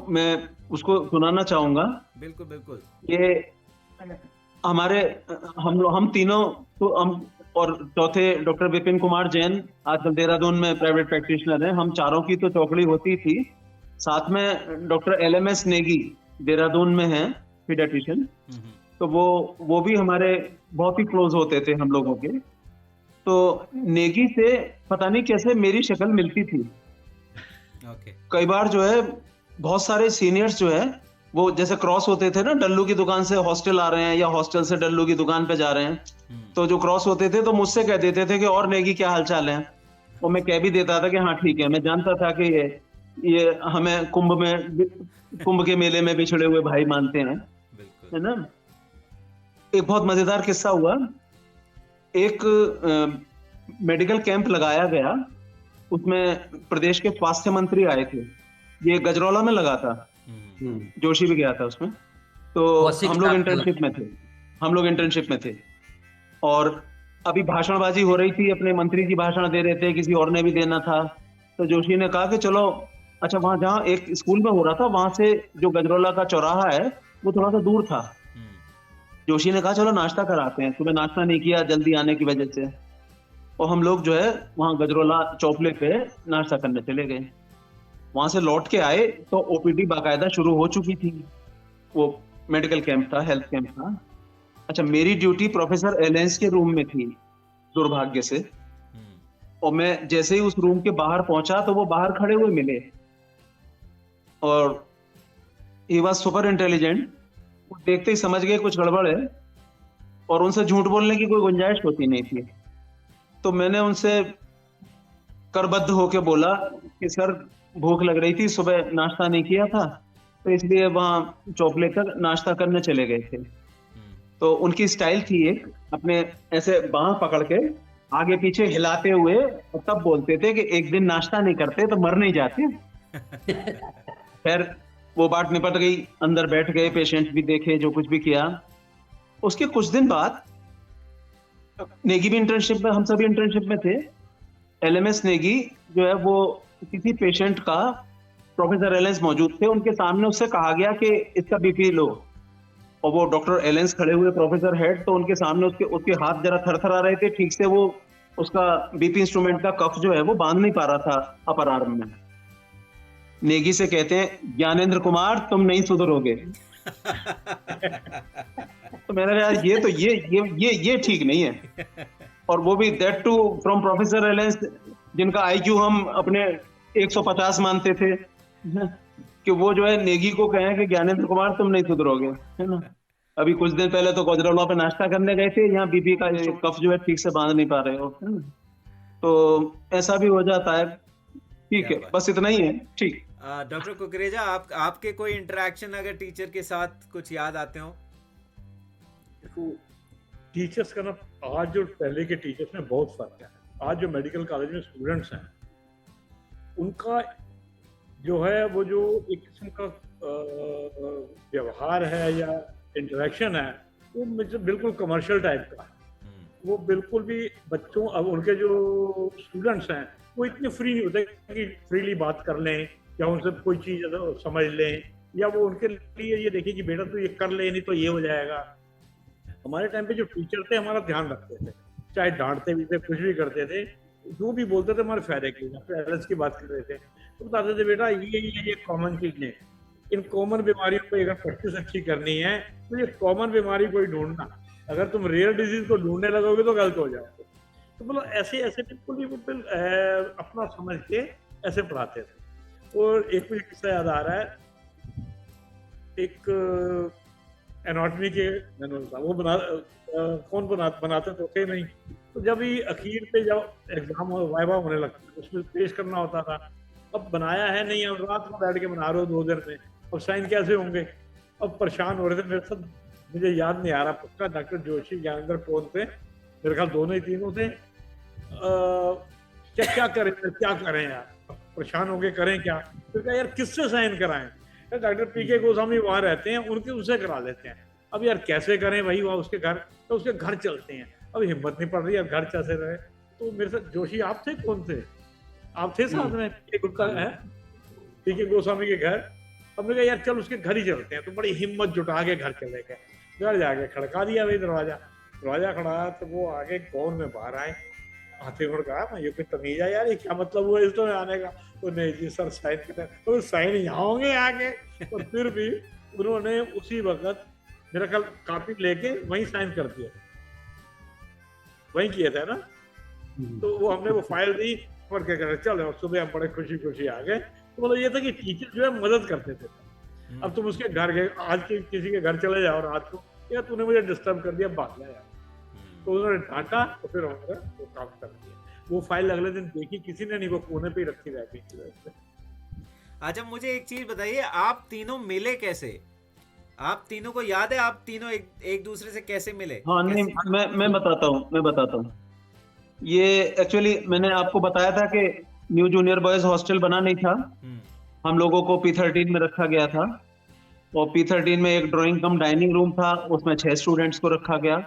Speaker 4: मैं उसको सुनाना चाहूंगा।
Speaker 2: बिल्कुल बिल्कुल।
Speaker 4: ये हमारे हम तीनों तो हम और चौथे डॉक्टर विपिन कुमार जैन आजकल देहरादून में प्राइवेट प्रैक्टिशनर हैं, हम चारों की तो चौकड़ी होती थी। साथ में डॉक्टर LMS नेगी देहरादून में हैं पीडियाट्रिशियन, तो वो भी हमारे बहुत ही क्लोज होते थे हम लोगों के। तो नेगी से पता नहीं कैसे मेरी शक्ल मिलती थी। कई बार जो है बहुत सारे सीनियर्स जो है वो जैसे क्रॉस होते थे ना, डल्लू की दुकान से हॉस्टल आ रहे हैं या हॉस्टल से डल्लू की दुकान पे जा रहे हैं, तो जो क्रॉस होते थे तो मुझसे कह देते थे कि और नेगी क्या हालचाल है, और मैं कह भी देता था कि हाँ ठीक है। मैं जानता था कि ये हमें कुंभ के मेले में बिछड़े हुए भाई मानते हैं, है ना। एक बहुत मजेदार किस्सा हुआ। एक मेडिकल कैंप लगाया गया, उसमें प्रदेश के स्वास्थ्य मंत्री आए थे। ये गजरौला में लगा था, जोशी भी गया था उसमें। तो हम लोग इंटर्नशिप में थे और अभी भाषणबाजी हो रही थी, अपने मंत्री जी भाषण दे रहे थे, किसी और ने भी देना था। तो जोशी ने कहा कि चलो, अच्छा वहां जहाँ एक स्कूल में हो रहा था वहां से जो गजरौला का चौराहा है वो थोड़ा सा दूर था। जोशी ने कहा चलो नाश्ता कराते हैं, तुम्हें नाश्ता नहीं किया जल्दी आने की वजह से। और हम लोग जो है वहां गजरौला चौपले पे नाश्ता करने चले गए। वहां से लौट के आए तो OPD बाकायदा शुरू हो चुकी थी। वो मेडिकल कैंप था, हेल्थ कैंप था। अच्छा, मेरी ड्यूटी प्रोफेसर एलेंस के रूम में थी दुर्भाग्य से, और मैं जैसे ही उस रूम के बाहर पहुंचा तो वो बाहर खड़े हुए मिले और ही वाज सुपर इंटेलिजेंट। वो देखते ही समझ गए कुछ गड़बड़ है और उनसे झूठ बोलने की कोई गुंजाइश होती नहीं थी। तो मैंने उनसे करबद्ध होके बोला कि सर भूख लग रही थी, सुबह नाश्ता नहीं किया था, तो इसलिए वहां चौपले तक नाश्ता करने चले गए थे। तो उनकी स्टाइल थी एक, अपने ऐसे बांह पकड़ के आगे पीछे हिलाते हुए, और तब बोलते थे कि एक दिन नाश्ता नहीं करते तो मर नहीं जाते। खैर वो बात निपट गई, अंदर बैठ गए, पेशेंट भी देखे, जो कुछ भी किया। उसके कुछ दिन बाद नेगी भी इंटर्नशिप में, हम सभी इंटर्नशिप में थे। LMS नेगी जो है वो किसी पेशेंट का, प्रोफेसर एलेंस मौजूद थे, उनके सामने उससे कहा गया कि इसका BP लो। और वो डॉक्टर एलेंस खड़े हुए, प्रोफेसर हेड, तो उनके सामने उसके हाथ जरा थरथरा रहे थे, ठीक से वो उसका BP इंस्ट्रूमेंट का कफ जो है वो बांध नहीं पा रहा था अपर आर्म में। नेगी से कहते हैं ज्ञानेंद्र कुमार तुम नहीं सुधरोगे। तो मैंने कहा ये तो ये ठीक नहीं है। और वो भी दैट टू फ्रॉम प्रोफेसर एलेंस, जिनका IQ हम अपने 150 मानते थे, कि वो जो है नेगी को कहें कि ज्ञानेंद्र कुमार तुम नहीं सुधरोगे, है ना। अभी कुछ दिन पहले तो गजरौला पे नाश्ता करने गए थे, यहाँ BP का कफ जो है ठीक से बांध नहीं पा रहे हो, है ना। तो ऐसा भी हो जाता है। ठीक है, बस इतना ही है। ठीक।
Speaker 2: डॉक्टर कुकरेजा, आपके कोई इंटरेक्शन अगर टीचर के साथ कुछ याद आते हो?
Speaker 5: टीचर्स का ना, आज जो पहले के टीचर्स में बहुत फर्क है। आज जो मेडिकल कॉलेज में स्टूडेंट्स हैं उनका जो है वो जो एक किस्म का व्यवहार है या इंटरेक्शन है वो मुझे बिल्कुल कमर्शियल टाइप का है। वो बिल्कुल भी बच्चों, अब उनके जो स्टूडेंट्स हैं वो इतने फ्री नहीं होते कि फ्रीली बात कर लें या उनसे कोई चीज़ समझ लें, या वो उनके लिए ये देखें कि बेटा तू ये कर ले नहीं तो ये हो जाएगा। हमारे टाइम पे जो टीचर थे हमारा ध्यान रखते थे, चाहे डांटते भी थे, कुछ भी करते थे, जो भी बोलते थे हमारे फायदे के लिए। पेरेंट्स की बात कर रहे थे तो बताते थे बेटा ये कॉमन चीज है, इन कॉमन बीमारियों को अगर प्रैक्टिस अच्छी करनी है तो ये कॉमन बीमारी कोई ढूंढना, अगर तुम रेयर डिजीज को ढूंढने लगोगे तो गलत हो जाओगे। तो मतलब ऐसे ऐसे बिल्कुल अपना समझ के ऐसे पढ़ाते थे। और एक मुझे किस्सा याद आ रहा है, एक एनाटॉमी के मैनुअल था, वो कौन बनाते तो थे नहीं। तो जब ही अखीर पे जब एग्जाम वाइवा होने लगता है उसमें पेश करना होता था। अब बनाया है नहीं, अब रात में बैठ के बना रहे हो 2 दिन में, अब साइन कैसे होंगे। अब परेशान हो रहे थे मेरे साथ, मुझे याद नहीं आ रहा पक्का डॉक्टर जोशी ज्ञानेंद्र कौन थे, मेरे ख्याल दोनों ही तीनों थे। क्या करें यार, परेशान हो गए, करें क्या। तो क्या यार किससे साइन कराएं, डॉक्टर PK गोस्वामी वहाँ रहते हैं, उनसे करा लेते हैं। अब यार कैसे करें भाई, वहाँ उसके घर चलते हैं। अब हिम्मत नहीं पड़ रही यार, घर कैसे रहे। तो मेरे साथ जोशी आप थे, कौन थे आप थे साथ में, PK गोस्वामी के घर। हमने कहा यार चल उसके घर ही चलते हैं, तो बड़ी हिम्मत जुटा के घर चले गए। घर जाके खड़का दिया भाई दरवाजा खड़ा, तो वो आगे कौन में बाहर आए, आते हुए कहा मैं ये कोई तमीज है यार, ये क्या मतलब हुआ इसमें आने का? तो नहीं जी सर साइन करते, तो साइन यहाँ होंगे आगे। और फिर भी उन्होंने उसी वक्त मेरा ख्याल कापी लेके वहीं साइन कर दिया, वहीं किए थे ना। तो वो हमने वो फाइल दी, पढ़ के कहा चल, और सुबह हम बड़े खुशी खुशी आ गए। तो मतलब ये था कि टीचर जो है मदद करते थे। अब तुम उसके घर गए, आज के किसी के घर चले जाओ रात को, यार तूने मुझे डिस्टर्ब कर दिया, भाग गया यार। तो उन्होंने डांटा, तो फिर हमने वो काम कर दिया। वो फाइल अगले दिन देखी किसी ने नहीं, वो कोने पे ही रखी रहती थी।
Speaker 2: अच्छा मुझे एक चीज बताइए, आप तीनों मिले कैसे? आप तीनों को याद है आप तीनों एक दूसरे से कैसे मिले?
Speaker 4: हाँ नहीं, मैं बताता हूँ। ये एक्चुअली मैंने आपको बताया था कि न्यू जूनियर बॉयज हॉस्टल बना नहीं था, हम लोगों को P13 में रखा गया था। और P13 में एक ड्राइंग कम डाइनिंग रूम था, उसमें 6 स्टूडेंट्स को रखा गया।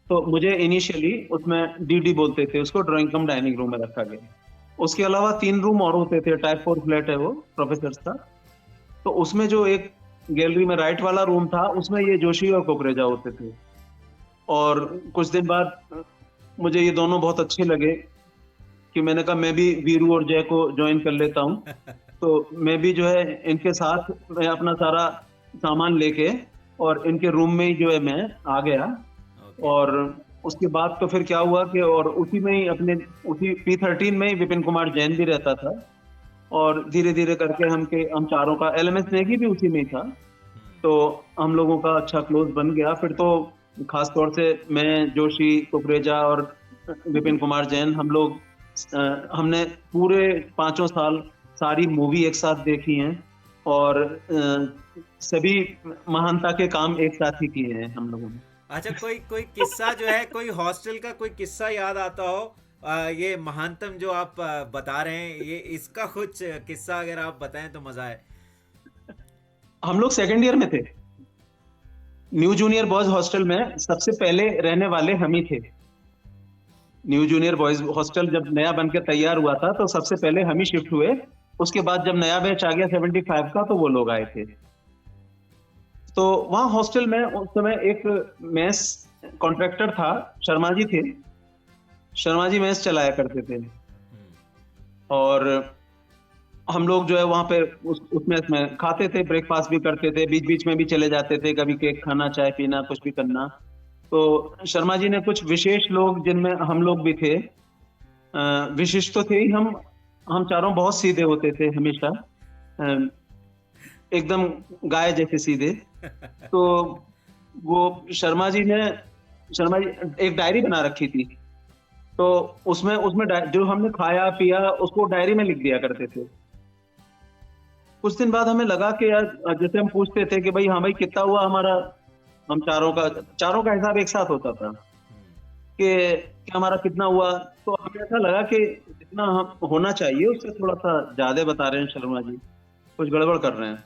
Speaker 4: तो मुझे इनिशियली उसमें DD बोलते थे उसको, ड्राइंग कम डाइनिंग रूम में रखा गया। उसके अलावा 3 रूम और होते थे, टाइप 4 फ्लैट है वो, प्रोफेसर था। तो उसमें जो एक गैलरी में राइट वाला रूम था, उसमें ये जोशी और कुकरेजा होते थे। और कुछ दिन बाद मुझे ये दोनों बहुत अच्छे लगे कि मैंने कहा मैं भी वीरू और जय को ज्वाइन कर लेता हूँ। तो मैं भी जो है इनके साथ मैं अपना सारा सामान लेके और इनके रूम में ही जो है मैं आ गया। और उसके बाद तो फिर क्या हुआ कि और उसी में ही अपने उसी P13 में ही विपिन कुमार जैन भी रहता था। और धीरे धीरे करके हम चारों का LMS नेगी भी उसी में ही था। तो हम लोगों का अच्छा क्लोज बन गया। फिर तो खास तौर से मैं, जोशी, कुकरेजा और विपिन कुमार जैन, हम लोग हमने पूरे 5 साल सारी मूवी एक साथ देखी हैं और सभी महानता के काम एक साथ ही किए हैं हम लोगों ने।
Speaker 2: अच्छा कोई किस्सा जो है, कोई हॉस्टल का कोई किस्सा याद आता हो, ये महानतम जो आप बता रहे हैं, ये इसका कुछ किस्सा अगर आप बताएं तो मजा है।
Speaker 4: हम लोग सेकंड ईयर में थे, न्यू जूनियर बॉयज हॉस्टल में सबसे पहले रहने वाले हम ही थे। न्यू जूनियर बॉयज हॉस्टल जब नया बन के तैयार हुआ था तो सबसे पहले हम ही शिफ्ट हुए। उसके बाद जब नया बैच आ गया 75 का, तो वो लोग आए थे। तो वहां हॉस्टल में उस समय एक मेस कॉन्ट्रैक्टर था, शर्मा जी थे। शर्मा जी मेस चलाया करते थे और हम लोग जो है वहां पे उस मेस में खाते थे, ब्रेकफास्ट भी करते थे, बीच बीच में भी चले जाते थे, कभी केक खाना, चाय पीना, कुछ भी करना। तो शर्मा जी ने कुछ विशेष लोग, जिनमें हम लोग भी थे, विशिष्ट तो थे ही, हम चारों बहुत सीधे होते थे हमेशा, एकदम गाय जैसे सीधे। तो वो शर्मा जी एक डायरी बना रखी थी। तो उसमें जो हमने खाया पिया उसको डायरी में लिख दिया करते थे। कुछ दिन बाद हमें लगा कि यार, जैसे हम पूछते थे कि भाई हाँ भाई कितना हुआ हमारा, हम चारों का हिसाब एक साथ होता था कि हमारा कितना हुआ। तो हमें ऐसा लगा कि जितना हम होना चाहिए उससे थोड़ा सा ज्यादा बता रहे हैं शर्मा जी, कुछ गड़बड़ कर रहे हैं।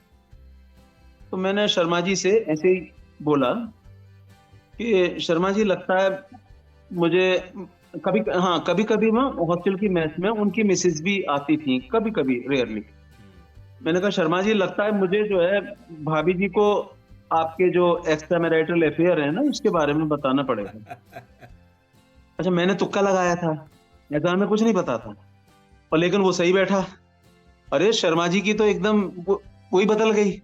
Speaker 4: तो मैंने शर्मा जी से ऐसे ही बोला कि शर्मा जी लगता है मुझे कभी कभी मैं हॉस्टल की मेस में उनकी मिसेज भी आती थी, कभी कभी, रेयरली। मैंने कहा शर्मा जी लगता है मुझे जो है भाभी जी को आपके जो एक्स्ट्रा मैरिटल अफेयर है ना उसके बारे में बताना पड़ेगा। अच्छा, मैंने तुक्का लगाया था, ऐसा हमें कुछ नहीं पता था, और लेकिन वो सही बैठा। अरे शर्मा जी की तो एकदम वही बदल गई।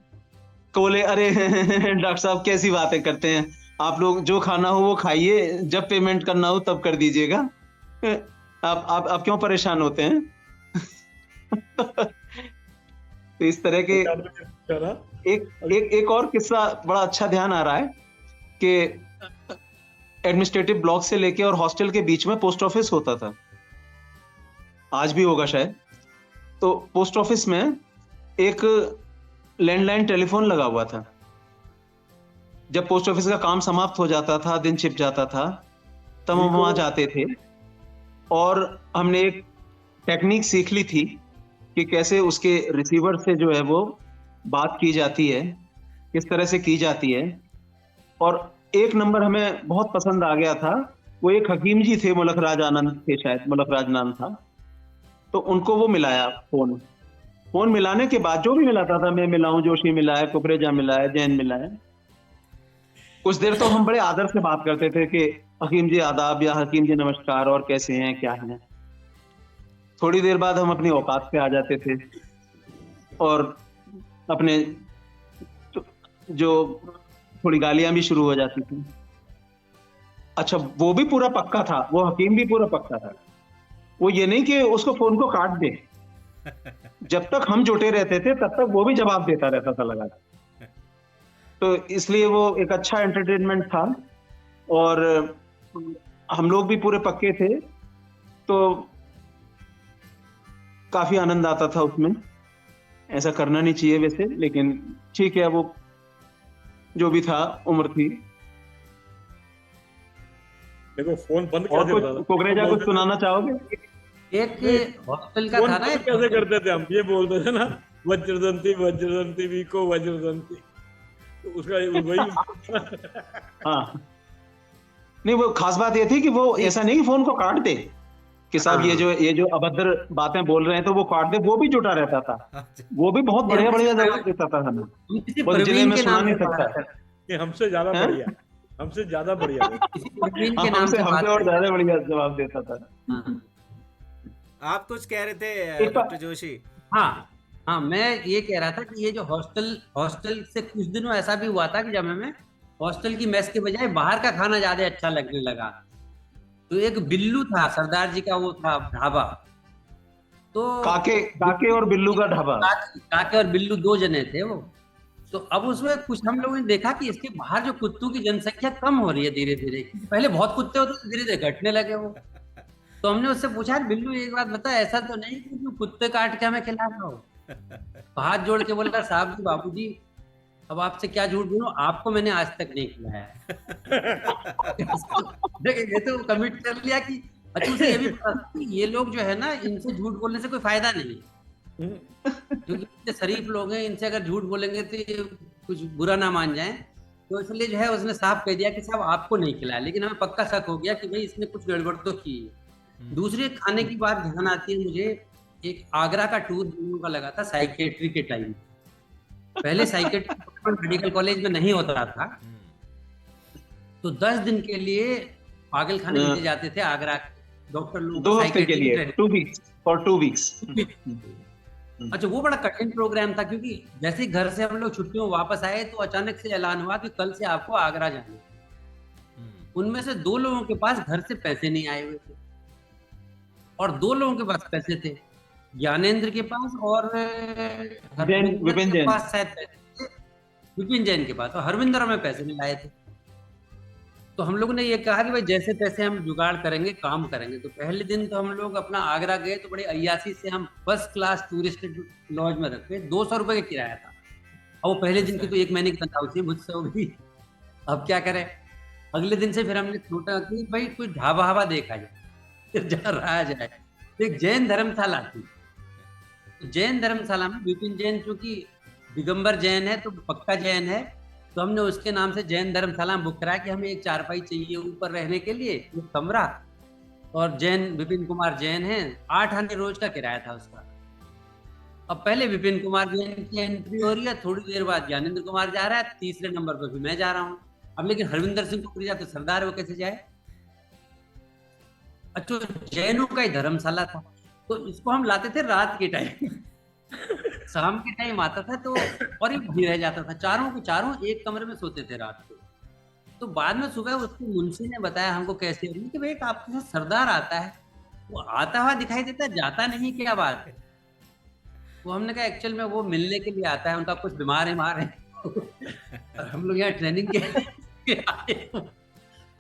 Speaker 4: बोले अरे डॉक्टर साहब कैसी बातें करते हैं आप लोग, जो खाना हो वो खाइए, जब पेमेंट करना हो तब कर दीजिएगा, आप क्यों परेशान होते हैं। तो इस तरह के एक और किस्सा बड़ा अच्छा ध्यान आ रहा है कि एडमिनिस्ट्रेटिव ब्लॉक से लेके और हॉस्टल के बीच में पोस्ट ऑफिस होता था, आज भी होगा शायद। तो पोस्ट ऑफिस में एक लैंडलाइन टेलीफोन लगा हुआ था। जब पोस्ट ऑफिस का काम समाप्त हो जाता था, दिन छिप जाता था, तब हम वहां जाते थे और हमने एक टेक्निक सीख ली थी कि कैसे उसके रिसीवर से जो है वो बात की जाती है, किस तरह से की जाती है। और एक नंबर हमें बहुत पसंद आ गया था, वो एक हकीम जी थे, मुलक राज आनंद थे शायद, मुलक राज नाम था। तो उनको वो मिलाया फोन, फोन मिलाने के बाद जो भी मिलाता था, मैं मिला हूँ, जोशी मिला है, कुकरेजा मिला है, जैन मिला है, कुछ देर तो हम बड़े आदर से बात करते थे कि हकीम जी आदाब या हकीम जी नमस्कार और कैसे हैं, क्या हैं। थोड़ी देर बाद हम अपनी औकात पे आ जाते थे और अपने जो थोड़ी गालियां भी शुरू हो जाती थी। अच्छा, वो भी पूरा पक्का था, वो हकीम भी पूरा पक्का था। वो ये नहीं कि उसको फोन को काट दे, जब तक हम जुटे रहते थे तब तक वो भी जवाब देता रहता था लगा। तो इसलिए वो एक अच्छा एंटरटेनमेंट था और हम लोग भी पूरे पक्के थे, तो काफी आनंद आता था उसमें। ऐसा करना नहीं चाहिए वैसे, लेकिन ठीक है, वो जो भी था, उम्र थी।
Speaker 5: देखो फोन बंद
Speaker 4: और
Speaker 5: कैसे होता था?
Speaker 4: कुकरेजा कुछ सुनाना चाहोगे?
Speaker 3: एक हॉस्टल का
Speaker 5: फोन
Speaker 3: था ना,
Speaker 5: बंद कैसे करते थे हम? ये बोलते थे ना, वज्रदंती वज्रदंती वीको वज्रदंती, तो उसका वही
Speaker 4: हाँ, नहीं, वो खास बात ये थी कि वो ऐसा नहीं कि फोन को काट दे कि साहब ये जो अभद्र बातें बोल रहे हैं तो वो काट दे, वो भी जुटा रहता था। वो भी बहुत बढ़िया बढ़िया जवाब देता था हमें, उस जिले में सुना नहीं सकता।
Speaker 5: ये हमसे ज्यादा बढ़िया, हमसे ज्यादा बढ़िया।
Speaker 4: हमसे और ज्यादा बढ़िया जवाब देता था।
Speaker 2: आप कुछ कह रहे थे डॉक्टर जोशी?
Speaker 3: हाँ, मैं ये कह रहा था कि ये जो हॉस्टल से कुछ दिनों ऐसा भी हुआ था कि जब हमें हॉस्टल की मेस के बजाय बाहर का खाना ज्यादा अच्छा लगने लगा। तो एक बिल्लू था, सरदार जी का वो था ढाबा, तो
Speaker 4: काके और बिल्लू का ढाबा।
Speaker 3: काके और बिल्लू 2 जने थे वो। तो अब उसमें कुछ हम लोगों ने देखा कि इसके बाहर जो कुत्तों की जनसंख्या कम हो रही है धीरे धीरे। पहले बहुत कुत्ते होते थे, धीरे धीरे घटने लगे वो। तो हमने उससे पूछा, बिल्लू एक बात बता, ऐसा तो नहीं कि तू कुत्ते काट के हमें खिला रहा हो? हाथ जोड़ के बोला, साहब जी, बाबू जी, अब आपसे क्या झूठ बोलूं, आपको मैंने आज तक नहीं खिलाया। ये तो कमिट कर लिया कि अच्छा, उसे ये भी पता था कि ये लोग जो है ना, इनसे झूठ बोलने से कोई फायदा नहीं, क्योंकि इतने शरीफ लोग हैं, इनसे अगर झूठ बोलेंगे तो ये कुछ बुरा ना मान जाए। तो इसलिए जो है उसने साफ कह दिया कि साहब आपको नहीं खिलाया, लेकिन हमें पक्का शक हो गया कि भाई इसने कुछ गड़बड़ तो की है। दूसरे खाने की बात ध्यान आती है मुझे, एक आगरा का टूर दोनों का लगा था साइकेट्री के टाइम। पहले साइकेट्री मेडिकल कॉलेज में नहीं होता था, तो 10 दिन के लिए पागल खाने भेजे जाते थे आगरा के डॉक्टर लोग,
Speaker 4: 2 हफ्ते के लिए, 2 वीक्स।
Speaker 3: अच्छा, वो बड़ा कठिन प्रोग्राम था, क्योंकि जैसे ही घर से हम लोग छुट्टियों वापस आए तो अचानक से ऐलान हुआ कि कल से आपको आगरा जाना है। उनमें से 2 लोगों के पास घर से पैसे नहीं आए हुए थे और 2 लोगों के पास पैसे थे, ज्ञानेंद्र के पास और
Speaker 4: विपिन जैन
Speaker 3: के पास शायद पैसे थे, विपिन जैन के पास, और हरविंदर हमें पैसे नहीं लाए थे। तो हम लोगों ने ये कहा कि भाई जैसे तैसे हम जुगाड़ करेंगे, काम करेंगे। तो पहले दिन तो हम लोग अपना आगरा गए, तो बड़े अय्यासी से हम फर्स्ट क्लास टूरिस्ट लॉज में रखे, 200 रुपए का किराया था। और वो पहले दिन की तो 1 महीने की तनख्वाह थी, मुझसे हो गई। अब क्या करें, अगले दिन से फिर हमने सोचा कि भाई कोई ढाबा हवा देखा जाए, फिर जहाँ रहा जाए। एक जैन धर्मशाला थी, तो जैन धर्मशाला में विपिन जैन चूंकि दिगंबर जैन है तो पक्का जैन है, तो हमने उसके नाम से जैन धर्मशाला बुक कराया कि हमें एक चारपाई चाहिए ऊपर रहने के लिए, एक कमरा। और जैन विपिन कुमार जैन है, 8 आने रोज का किराया था उसका। अब पहले विपिन कुमार जैन की एंट्री हो रही है, थोड़ी देर बाद ज्ञानेंद्र कुमार जा रहा है, तीसरे नंबर पर भी मैं जा रहा हूँ। अब लेकिन हरविंदर सिंह को तो सरदार वो कैसे जाए? अच्छा, जैनों का ही धर्मशाला था, तो इसको हम लाते थे रात के टाइम, शाम के टाइम आता था, तो और ये भी रह जाता था। चारों के चारों एक कमरे में सोते थे रात को। तो बाद में सुबह उसके मुंशी ने बताया हमको कैसे कि भाई आपके साथ सरदार आता है, वो आता हुआ दिखाई देता है, जाता नहीं, क्या बात है? वो हमने कहा एक्चुअल में वो मिलने के लिए आता है, उनका कुछ बीमार है और हम लोग यहाँ ट्रेनिंग के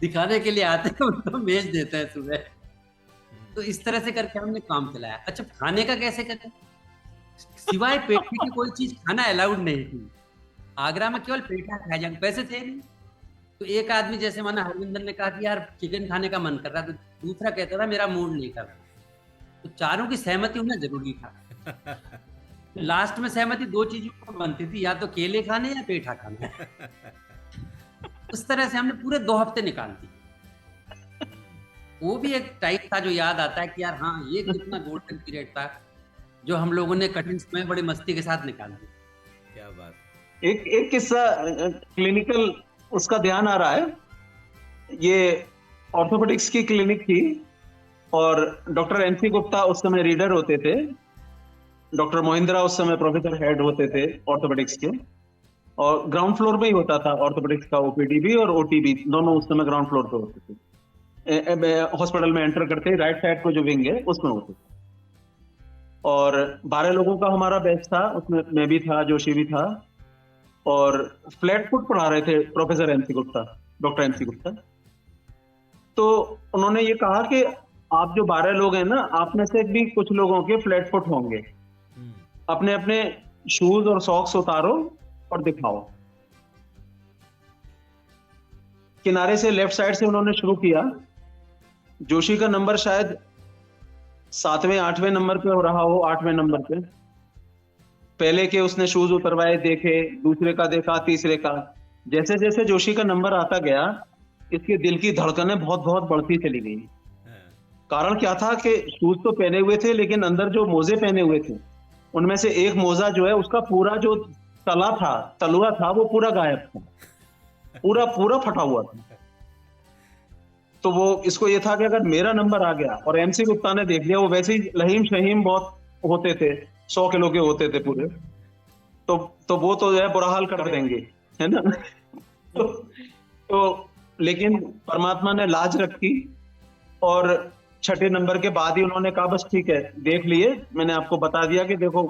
Speaker 3: दिखाने के लिए आते हैं, उनको भेज देते हैं सुबह। तो इस तरह से करके हमने काम चलाया। अच्छा, खाने का कैसे करते? सिवाय पेठे की कोई चीज खाना अलाउड नहीं थी आगरा में, केवल पेठा खाया जाए, पैसे थे नहीं। तो एक आदमी जैसे माना हरविंदर ने कहा कि यार चिकन खाने का मन कर रहा, तो दूसरा कहता था मेरा मूड नहीं कर रहा। तो चारों की सहमति होना जरूरी था। लास्ट में सहमति 2 चीजों पर बनती थी, या तो केले खाने या पेठा खाना। उस तरह से हमने पूरे 2 हफ्ते निकाल दिए। वो भी एक टाइप था जो याद आता है कि यार हाँ, ये कितना गोल्डन पीरियड था। जो हम लोगों ने कठिन समय बड़ी मस्ती के साथ निकाल दिया।
Speaker 2: क्या बात।
Speaker 4: एक किस्सा क्लिनिकल उसका ध्यान आ रहा है। ये ऑर्थोपेडिक्स की क्लिनिक थी और डॉक्टर एनसी गुप्ता उस समय रीडर होते थे, डॉक्टर मोहिंद्रा उस समय प्रोफेसर हेड होते थे ऑर्थोपेडिक्स के, और ग्राउंड फ्लोर पे ही होता था ऑर्थोपेडिक्स का ओपीडी भी और ओटीबी दोनों उस समय ग्राउंड फ्लोर पे होते थे। हॉस्पिटल में एंटर करते ही राइट साइड को जो विंग है उसमें होते थे। और 12 लोगों का हमारा बैच था, उसमें मैं भी था, जोशी भी था, और फ्लैट फुट पढ़ा रहे थे professor NC Gupta, doctor NC Gupta. तो उन्होंने ये कहा कि आप जो 12 लोग हैं ना, आप में से भी कुछ लोगों के फ्लैट फुट होंगे, अपने अपने शूज और सॉक्स उतारो और दिखाओ। किनारे से लेफ्ट साइड से उन्होंने शुरू किया। जोशी का नंबर शायद 7वें 8वें नंबर पे हो रहा हो, 8वें नंबर पे। पहले के उसने शूज उतरवाए, देखे, दूसरे का देखा, तीसरे का। जैसे जैसे जोशी का नंबर आता गया, इसके दिल की धड़कनें बहुत बहुत बढ़ती चली गई। कारण क्या था कि शूज तो पहने हुए थे, लेकिन अंदर जो मोजे पहने हुए थे उनमें से एक मोजा जो है उसका पूरा जो तला था, तलुआ था, वो पूरा गायब था, पूरा पूरा फटा हुआ था। तो वो इसको ये था कि अगर मेरा नंबर आ गया, और एमसी गुप्ता ने देख लिया, वो वैसे ही लहीम शहीम बहुत होते थे, 100 किलो के होते थे पूरे, तो वो तो जो है बुरा हाल कर देंगे, है ना। तो लेकिन परमात्मा ने लाज रखी और 6ठे नंबर के बाद ही उन्होंने कहा बस ठीक है, देख लिए, मैंने आपको बता दिया कि देखो,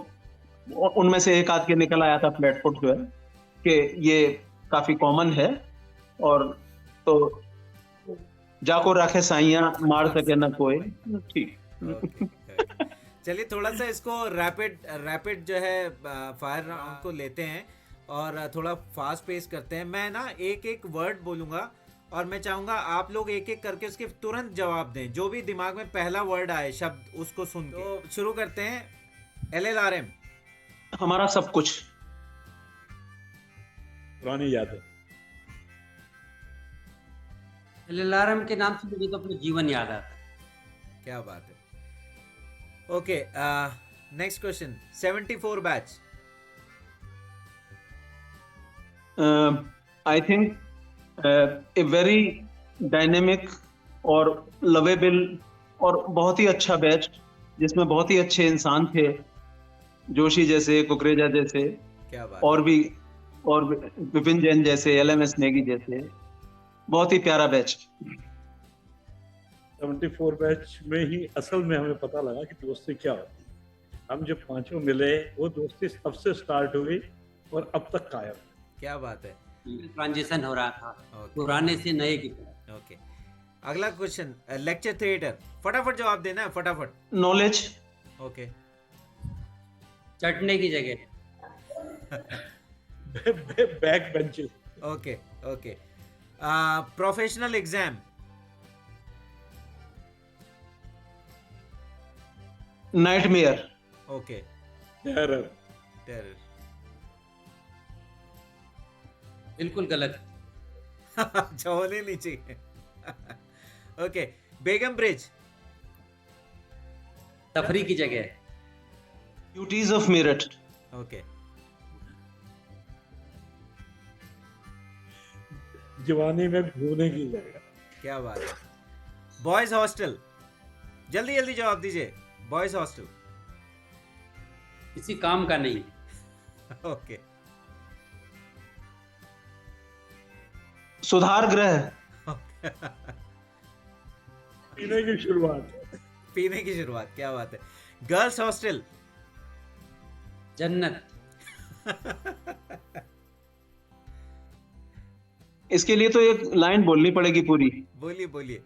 Speaker 4: उनमें से एक आध के निकल आया था फ्लैट फुट जो है, कि ये काफी कॉमन है, और तो जाको राखे साइया मार सके ना कोई, ठीक।
Speaker 2: चलिए थोड़ा सा इसको रैपिड जो है फायर राउंड को लेते हैं और थोड़ा फास्ट पेस करते हैं। मैं ना एक एक वर्ड बोलूंगा और मैं चाहूंगा आप लोग एक एक करके उसके तुरंत जवाब दें, जो भी दिमाग में पहला वर्ड आए, शब्द, उसको सुन के। तो शुरू करते हैं। LLRM।
Speaker 4: हमारा सब कुछ।
Speaker 5: पुरानी यादें।
Speaker 3: LLRM के नाम से मुझे तो अपना जीवन याद आता है।
Speaker 2: क्या बात है। Okay, next question. 74 batch.
Speaker 4: I think a very dynamic और लवेबल और बहुत ही अच्छा बैच, जिसमें बहुत ही अच्छे इंसान थे, जोशी जैसे, कुकरेजा जैसे,
Speaker 2: क्या बात।
Speaker 4: और भी विपिन जैन जैसे, LMS नेगी जैसे, बहुत ही प्यारा बैच।
Speaker 5: 74 बैच में ही असल में हमें पता लगा कि दोस्ती क्या होती है। हम जब पांचों मिले, वो दोस्ती सबसे स्टार्ट हुई और अब तक कायम।
Speaker 2: क्या बात है।
Speaker 3: ट्रांजिशन हो रहा था पुराने से नए की तरफ।
Speaker 2: ओके, अगला क्वेश्चन। Lecture theatre. फटाफट जवाब देना है, फटाफट।
Speaker 4: नॉलेज।
Speaker 2: ओके।
Speaker 3: चटने की जगह
Speaker 5: back benches.
Speaker 2: Okay okay. Professional exam.
Speaker 4: Nightmare.
Speaker 2: Okay.
Speaker 5: Terror.
Speaker 3: बिल्कुल गलत।
Speaker 2: अच्छा, होने नहीं चाहिए। ओके। बेगम ब्रिज।
Speaker 3: तफरी की जगह।
Speaker 4: Beauties of Meerut.
Speaker 2: ओके।
Speaker 5: जवानी में घूमने की जगह।
Speaker 2: क्या बात है। Boys hostel. जल्दी जल्दी जवाब दीजिए। Boys hostel.
Speaker 3: किसी काम का नहीं।
Speaker 2: ओके।
Speaker 4: सुधार गृह।
Speaker 5: पीने की शुरुआत।
Speaker 2: पीने की शुरुआत। क्या बात है। Girls hostel.
Speaker 3: जन्नत।
Speaker 4: इसके लिए तो एक लाइन बोलनी पड़ेगी पूरी।
Speaker 2: बोलिए बोलिए।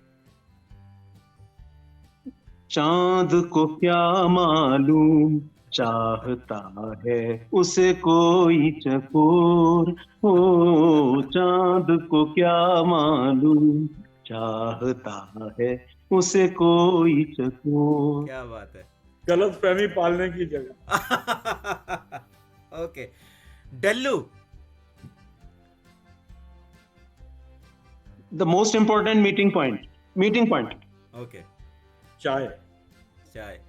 Speaker 4: चांद को क्या मालूम चाहता है उसे कोई चकोर, हो चांद को क्या मालूम चाहता है उसे कोई चकोर।
Speaker 2: क्या बात है।
Speaker 5: गलत फहमी पालने की जगह।
Speaker 2: Okay. Dulloo.
Speaker 4: The most important meeting point.
Speaker 2: Okay.
Speaker 5: चाय।
Speaker 2: चाय।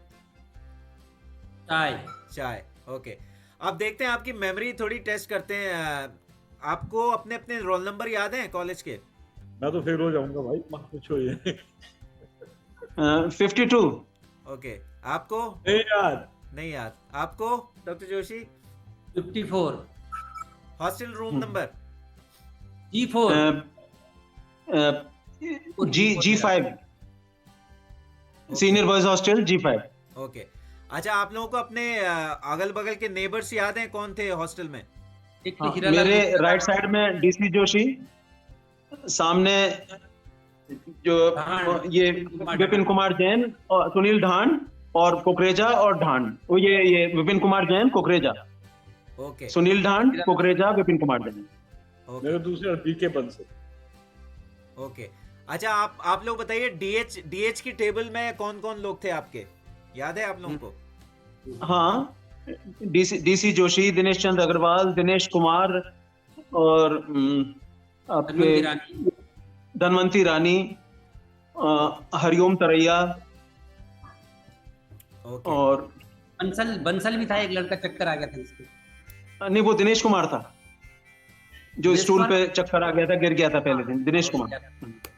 Speaker 2: चाय। ओके, अब देखते हैं आपकी मेमोरी थोड़ी टेस्ट करते हैं। आपको अपने अपने रोल नंबर याद हैं कॉलेज के?
Speaker 5: मैं तो फेल हो जाऊंगा भाई, मत पूछो ये।
Speaker 4: 52।
Speaker 2: ओके, आपको?
Speaker 5: नहीं यार।
Speaker 2: नहीं याद। आपको doctor Joshi?
Speaker 3: 54।
Speaker 2: Hostel room number?
Speaker 3: G4।
Speaker 4: G5, senior boys hostel G5।
Speaker 2: Okay, अच्छा आप लोगों को अपने अगल बगल के नेबर्स याद हैं कौन थे हॉस्टल में?
Speaker 3: एक
Speaker 4: हाँ,
Speaker 3: हीरालाल
Speaker 4: मेरे
Speaker 3: गुप्ता,
Speaker 4: राइट साइड में डीसी जोशी, सामने जो
Speaker 3: ढांड,
Speaker 4: ये
Speaker 3: कुमार
Speaker 4: विपिन कुमार जैन और सुनील ढांड और कुकरेजा और ढांड, वो ये विपिन कुमार जैन, कुकरेजा,
Speaker 2: ओके
Speaker 4: सुनील ढांड, कुकरेजा, विपिन कुमार जैन।
Speaker 2: ओके
Speaker 5: मेरे दूसरे बीके बंसल।
Speaker 2: ओके, अच्छा आप लोग बताइए डीएच की टेबल में कौन कौन लोग थे आपके, याद है आप लोगों को?
Speaker 4: हाँ, डीसी जोशी, दिनेश चंद्र अग्रवाल, दिनेश कुमार और आपके
Speaker 3: धनवंती रानी,
Speaker 4: धनवंती रानी, हरिओम तरैया
Speaker 2: ओके
Speaker 4: और
Speaker 3: बंसल भी था, एक लड़का चक्कर आ गया था इसको।
Speaker 4: नहीं, वो दिनेश कुमार था जो
Speaker 3: दिनेश
Speaker 4: स्टूल
Speaker 3: कुमार?
Speaker 4: पे चक्कर आ गया था, गिर गया था पहले दिन, दिनेश कुमार।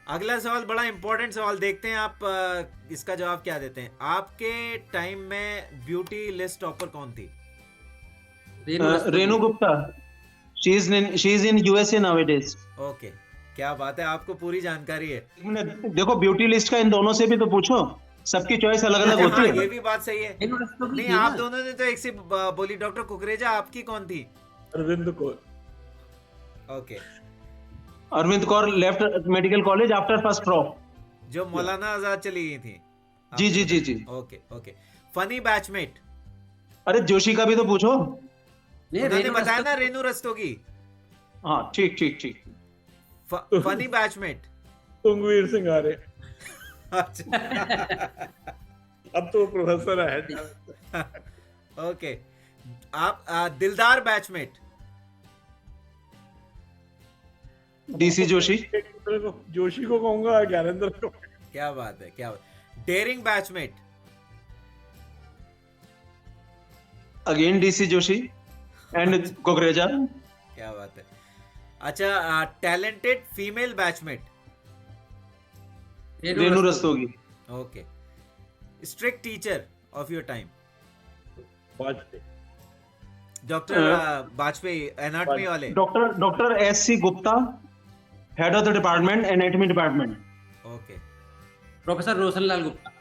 Speaker 2: अगला सवाल बड़ा इंपॉर्टेंट सवाल, देखते हैं आप इसका जवाब क्या देते हैं। आपके टाइम में ब्यूटी लिस्ट टॉपर कौन थी?
Speaker 4: Renu Gupta, she is in USA nowadays.
Speaker 2: Okay, क्या बात है, आपको पूरी जानकारी है।
Speaker 4: देखो, ब्यूटी लिस्ट का इन दोनों से भी तो पूछो, सबकी चॉइस अलग अलग
Speaker 2: हाँ,
Speaker 4: होती
Speaker 2: ये
Speaker 4: है।
Speaker 2: भी बात सही है।
Speaker 3: रेनू रस्तोगी
Speaker 2: नहीं,
Speaker 3: थी
Speaker 2: आप
Speaker 3: ना?
Speaker 2: दोनों ने तो एक से बोली। डॉक्टर कुकरेजा, आपकी कौन थी?
Speaker 5: Arvind Kaur.
Speaker 2: Okay,
Speaker 4: Arvind Kaur left medical college after first prof.
Speaker 2: जो मौलाना आजाद चली गई थी।
Speaker 4: जी जी जी जी।
Speaker 2: Okay okay, funny batchmate?
Speaker 4: अरे जोशी का भी तो पूछो।
Speaker 3: नहीं,
Speaker 2: उन्होंने
Speaker 3: रेनू
Speaker 2: बताया ना,
Speaker 3: रस्तोगी।
Speaker 2: रेनू रस्तोगी।
Speaker 4: हाँ, ठीक ठीक ठीक।
Speaker 2: Funny batchmate?
Speaker 5: तुंगवीर सिंह आर्य।
Speaker 2: अच्छा
Speaker 5: अब तो प्रोफेसर है।
Speaker 2: ओके, आप दिलदार बैचमेट?
Speaker 4: डीसी जोशी।
Speaker 5: जोशी को कहूंगा, ज्ञानेंद्र को।
Speaker 2: क्या बात है, क्या बात। Daring batchmate?
Speaker 4: Again DC Joshi and Kukreja.
Speaker 2: क्या बात है। अच्छा, talented female batchmate?
Speaker 4: Renu Rastogi.
Speaker 2: Okay, strict teacher of your time?
Speaker 5: Vajpayee.
Speaker 2: Doctor Vajpayee, anatomy वाले?
Speaker 4: Doctor SC Gupta, head of the department, anatomy department.
Speaker 2: Okay,
Speaker 3: professor Roshanlal Gupta.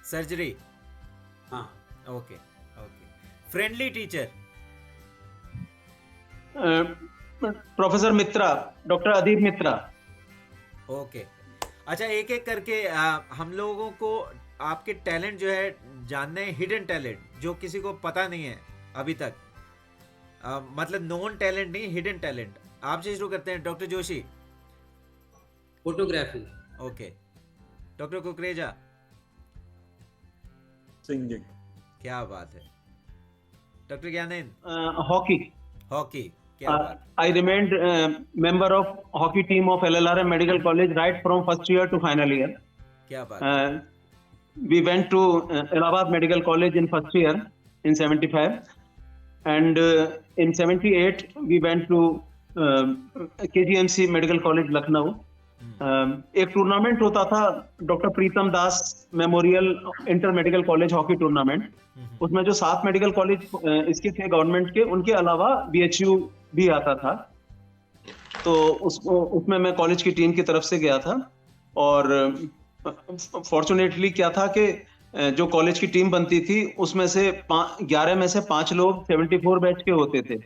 Speaker 2: Surgery?
Speaker 3: हाँ,
Speaker 2: okay okay. Friendly teacher?
Speaker 4: Professor Mitra, doctor Adeep Mitra.
Speaker 2: Okay, अच्छा एक एक करके हम लोगों को आपके टैलेंट जो है जानने हैं, हिडन टैलेंट जो किसी को पता नहीं है अभी तक, मतलब नोन टैलेंट नहीं, हिडन टैलेंट। आपसे शुरू करते हैं doctor Joshi.
Speaker 3: Photography.
Speaker 2: Okay, doctor Kukreja?
Speaker 5: Singing.
Speaker 2: क्या बात है। डॉक्टर ज्ञानेंद्र?
Speaker 4: हॉकी।
Speaker 2: हॉकी? क्या बात।
Speaker 4: I remained member of hockey team of LLRM Medical College right from first year to final year.
Speaker 2: क्या बात।
Speaker 4: We went to Allahabad Medical College in first year in 75, and in 78 we went to KGMC Medical College Lucknow. एक tournament होता था, doctor Pritam Das memorial inter medical college hockey tournament. उसमें जो 7 medical college इसके थे government के, उनके अलावा बीएचयू भी आता था। तो उसमें मैं कॉलेज की टीम की तरफ से गया था, और फॉर्चुनेटली क्या था कि जो कॉलेज की टीम बनती थी उसमें से 11 में से 5 लोग 74 बैच के होते थे।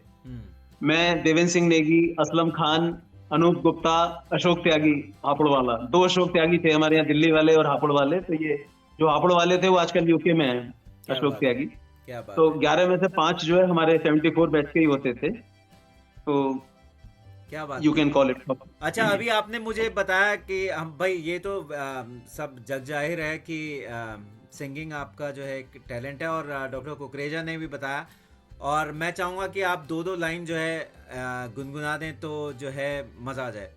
Speaker 4: मैं, देवेंद्र सिंह नेगी, असलम खान, अनूप गुप्ता, अशोक त्यागी हापुड़ वाला। 2 अशोक त्यागी थे हमारे यहाँ, दिल्ली वाले और हापुड़ वाले। तो ये जो हापुड़ वाले थे वो आजकल यूके में हैं, अशोक त्यागी।
Speaker 2: क्या बात।
Speaker 4: तो 11 में से 5 जो है हमारे 74 बैच के ही होते थे। तो
Speaker 2: क्या बात।
Speaker 4: You can call it.
Speaker 2: अच्छा, अभी आपने मुझे बताया कि हम भाई, ये तो सब जग जाहिर है कि सिंगिंग आपका जो है टैलेंट है, और डॉक्टर कुकरेजा ने भी बताया। और मैं चाहूँगा कि आप 2-2 लाइन जो है गुनगुना दें तो जो है मज़ा आ जाए।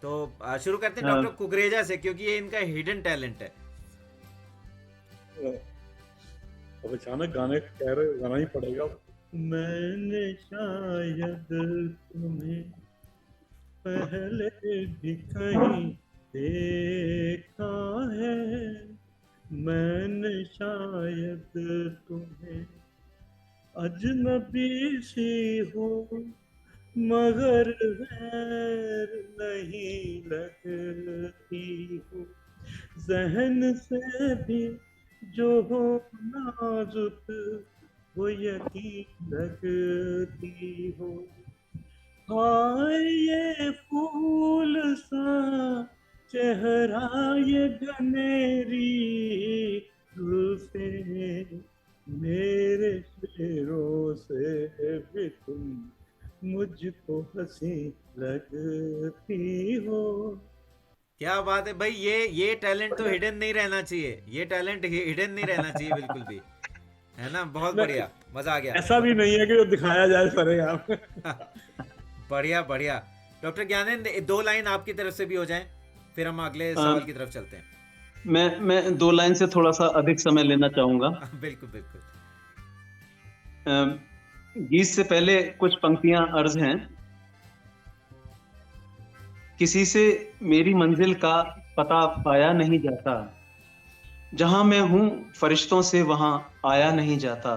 Speaker 2: तो शुरू करते हैं डॉक्टर कुकरेजा से, क्योंकि ये इनका हिडन टैलेंट है।
Speaker 5: अब अचानक गाने कह रहे गाना ही पड़ेगा। मैंने शायद तुम्हें पहले भी कहीं देखा है, मैंने शायद तुम्हें अजनबी सी हो मगर गैर नहीं लगती हो, जहन से भी जो हो नाजुक वो यकीन लगती हो। हाय ये फूल सा चेहरा ये घनेरी जुल्फे, मेरे शेरों से भी तुम मुझको हंसी लगती हो।
Speaker 2: क्या बात है भाई, ये टैलेंट तो हिडन नहीं रहना चाहिए, ये टैलेंट हिडन नहीं रहना चाहिए बिल्कुल भी, है ना। बहुत बढ़िया, मजा आ गया।
Speaker 5: ऐसा भी नहीं है कि वो दिखाया जाए सरेआम।
Speaker 2: बढ़िया बढ़िया। डॉक्टर ज्ञानेंद्र, 2 लाइन आपकी तरफ से भी हो जाएं, फिर हम अगले सवाल की तरफ चलते हैं।
Speaker 4: मैं 2 लाइन से थोड़ा सा अधिक समय लेना चाहूंगा।
Speaker 2: बिल्कुल बिल्कुल।
Speaker 4: गीत से पहले कुछ पंक्तियां अर्ज हैं। किसी से मेरी मंजिल का पता पाया नहीं जाता, जहां मैं हूं फरिश्तों से वहां आया नहीं जाता,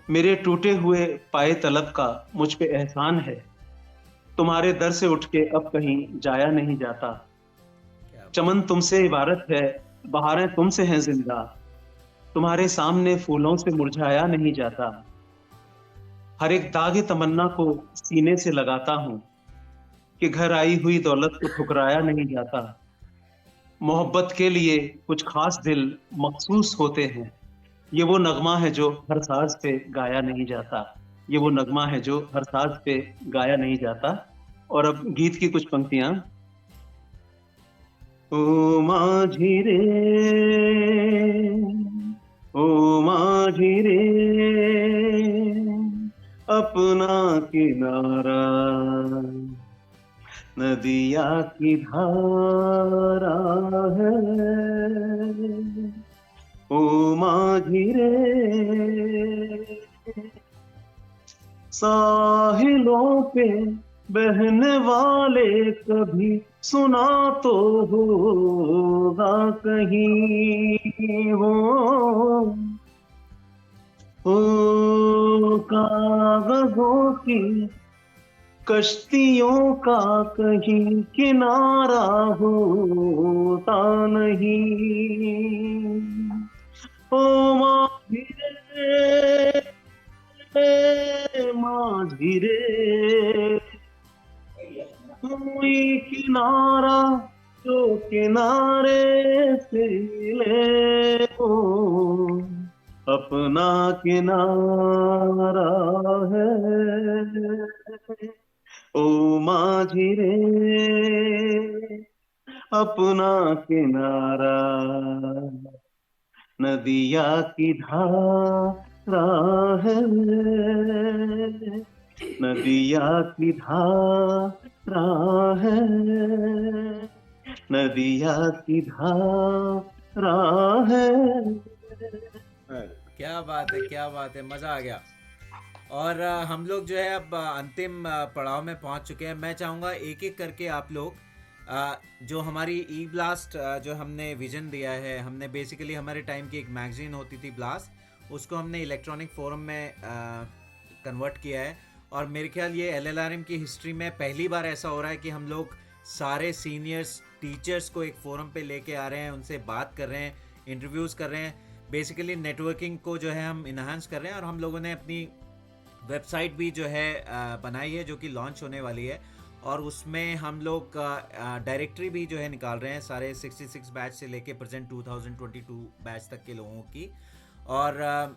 Speaker 4: मेरे टूटे हुए पाए तलब का मुझ पे एहसान है, तुम्हारे दर से उठ के अब कहीं जाया नहीं जाता, चमन तुमसे इबारत है, बहारें तुमसे हैं जिंदा, तुम्हारे सामने फूलों से मुरझाया नहीं जाता, हर एक दागे तमन्ना को सीने से लगाता हूं कि घर आई हुई दौलत को ठुकराया नहीं जाता, मोहब्बत के लिए कुछ खास दिल मखसूस होते हैं, ये वो नगमा है जो हर साज पे गाया नहीं जाता, ये वो नगमा है जो हर साज पे गाया नहीं जाता। और अब गीत की कुछ पंक्तियां। ओ माझी रे, ओ माझी रे, अपना किनारा नदिया की धारा है, ओ माझी रे, साहिलों पे बहने वाले कभी सुना तो होगा कहीं हो, कागजों की कश्तियों का कहीं किनारा होता नहीं, ओ माझी रे, माझी रे, कोई किनारा जो किनारे से ले हो, अपना किनारा है, ओ माझी रे, अपना किनारा नदिया की धारा है, नदिया की धारा है, नदिया की धारा है।
Speaker 2: क्या बात है, क्या बात है, मजा आ गया। और हम लोग जो है अब अंतिम पड़ाव में पहुंच चुके हैं। मैं चाहूँगा एक एक करके आप लोग जो हमारी ई ब्लास्ट जो हमने विजन दिया है, हमने बेसिकली हमारे टाइम की एक मैगजीन होती थी ब्लास्ट, उसको हमने इलेक्ट्रॉनिक फोरम में कन्वर्ट किया है। और मेरे ख्याल ये LLRM की हिस्ट्री में पहली बार ऐसा हो रहा है कि हम लोग सारे सीनियर्स टीचर्स को एक फोरम पे लेके आ रहे हैं, उनसे बात कर रहे हैं, इंटरव्यूज़ कर रहे हैं, बेसिकली नेटवर्किंग को जो है हम इन्हांस कर रहे हैं। और हम लोगों ने अपनी वेबसाइट भी जो है बनाई है, जो कि लॉन्च होने वाली है, और उसमें हम लोग डायरेक्टरी भी जो है निकाल रहे हैं सारे 66 बैच से लेके प्रेजेंट 2022 बैच तक के लोगों की। और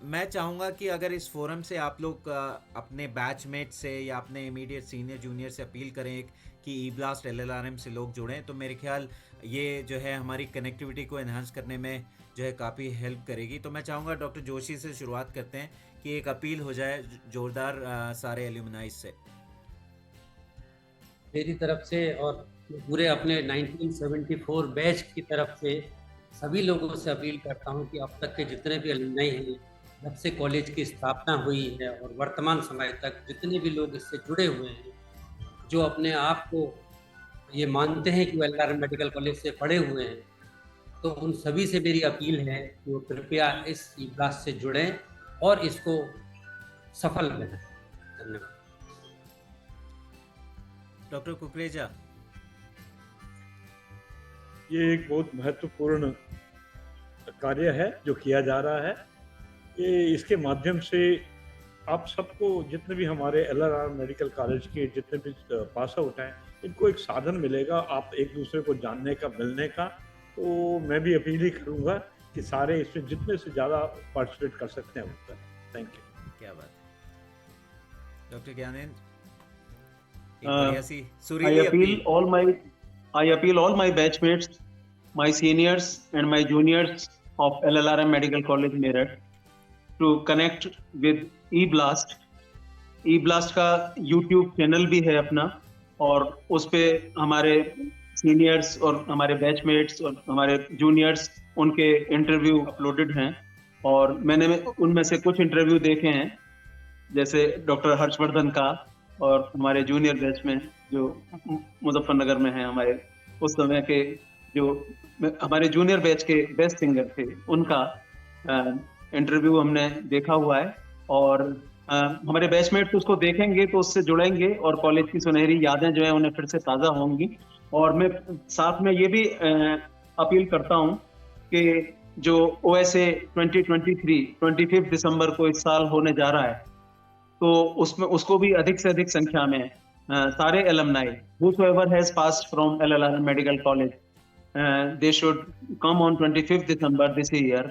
Speaker 2: मैं चाहूँगा कि अगर इस फोरम से आप लोग अपने बैचमेट से या अपने इमीडिएट सीनियर जूनियर से अपील करें कि ई ब्लास्ट LLRM से लोग जुड़ें, तो मेरे ख्याल ये जो है हमारी कनेक्टिविटी को एनहांस करने में जो है काफ़ी हेल्प करेगी। तो मैं चाहूँगा डॉक्टर जोशी से शुरुआत करते हैं कि एक अपील हो जाए जोरदार सारे एल्यूमनाइज से।
Speaker 3: मेरी तरफ से और पूरे अपने 1974 बैच की तरफ से सभी लोगों से अपील करता हूं कि अब तक के जितने भी एलुमनाई हैं जब से कॉलेज की स्थापना हुई है और वर्तमान समय तक जितने भी लोग इससे जुड़े हुए हैं, जो अपने आप को ये मानते हैं कि वो एलआरएम मेडिकल कॉलेज से पढ़े हुए हैं, तो उन सभी से मेरी अपील है कि वो कृपया इस ई-ब्लास्ट से जुड़ें और इसको सफल बनाएं। धन्यवाद।
Speaker 2: डॉक्टर कुकरेजा।
Speaker 5: ये एक बहुत महत्वपूर्ण कार्य है जो किया जा रहा है। ये इसके माध्यम से आप सबको, जितने भी हमारे एलआरआर मेडिकल कॉलेज के जितने भी पास आउट हैं, इनको एक साधन मिलेगा आप एक दूसरे को जानने का, मिलने का। तो मैं भी अपील ही करूँगा कि सारे इसमें जितने से ज़्यादा पार्टिसिपेट कर सकते हैं उसमें। Thank you.
Speaker 2: क्या बात। डॉक्टर ज्ञानेंद्र, एक
Speaker 4: Uh,
Speaker 2: बढ़िया सी सुरीली
Speaker 4: I appeal all my batchmates, my seniors and my juniors of LLRM Medical College Meerut to connect with eBlast. eBlast का YouTube चैनल भी है अपना, और उस पे हमारे सीनियर्स और हमारे बैचमेट्स और हमारे जूनियर्स उनके इंटरव्यू अपलोडेड हैं, और मैंने उनमें से कुछ इंटरव्यू देखे हैं, जैसे डॉक्टर हर्षवर्धन का, और हमारे जूनियर बैच में जो मुजफ्फरनगर में हैं, हमारे उस समय के जो हमारे जूनियर बैच के बेस्ट सिंगर थे, उनका इंटरव्यू हमने देखा हुआ है। और हमारे बैचमेट्स उसको देखेंगे तो उससे जुड़ेंगे और कॉलेज की सुनहरी यादें जो है उन्हें फिर से ताज़ा होंगी। और मैं साथ में ये भी अपील करता हूँ कि जो OSA 2023 25 दिसंबर को इस साल होने जा रहा है, तो उसमें उसको भी अधिक से अधिक संख्या में सारे alumni whosoever has passed from LLRM Medical College, they should come on 25th December this year,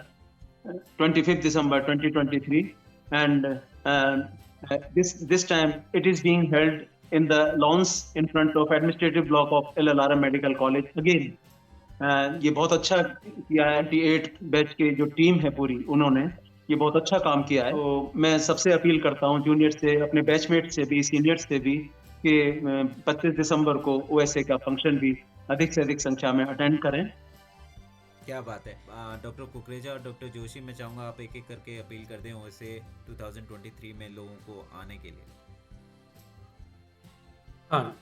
Speaker 4: 25th December 2023, and this time it is being held in the lawns in front of administrative block of LLRM Medical College again. ये बहुत अच्छा किया है 98 batch की जो team है पूरी, उन्होंने ये बहुत अच्छा काम किया है। तो मैं सबसे अपील करता हूँ जूनियर से, अपने बैचमेट से भी, सीनियर से भी, कि 25 दिसंबर को OSA का फंक्शन भी अधिक से अधिक संख्या में अटेंड करें।
Speaker 2: क्या बात है। डॉक्टर कुकरेजा और डॉक्टर जोशी, मैं चाहूँगा आप एक एक करके अपील कर दें OSA 2023 में लोगों को आने के लिए।
Speaker 3: हाँ,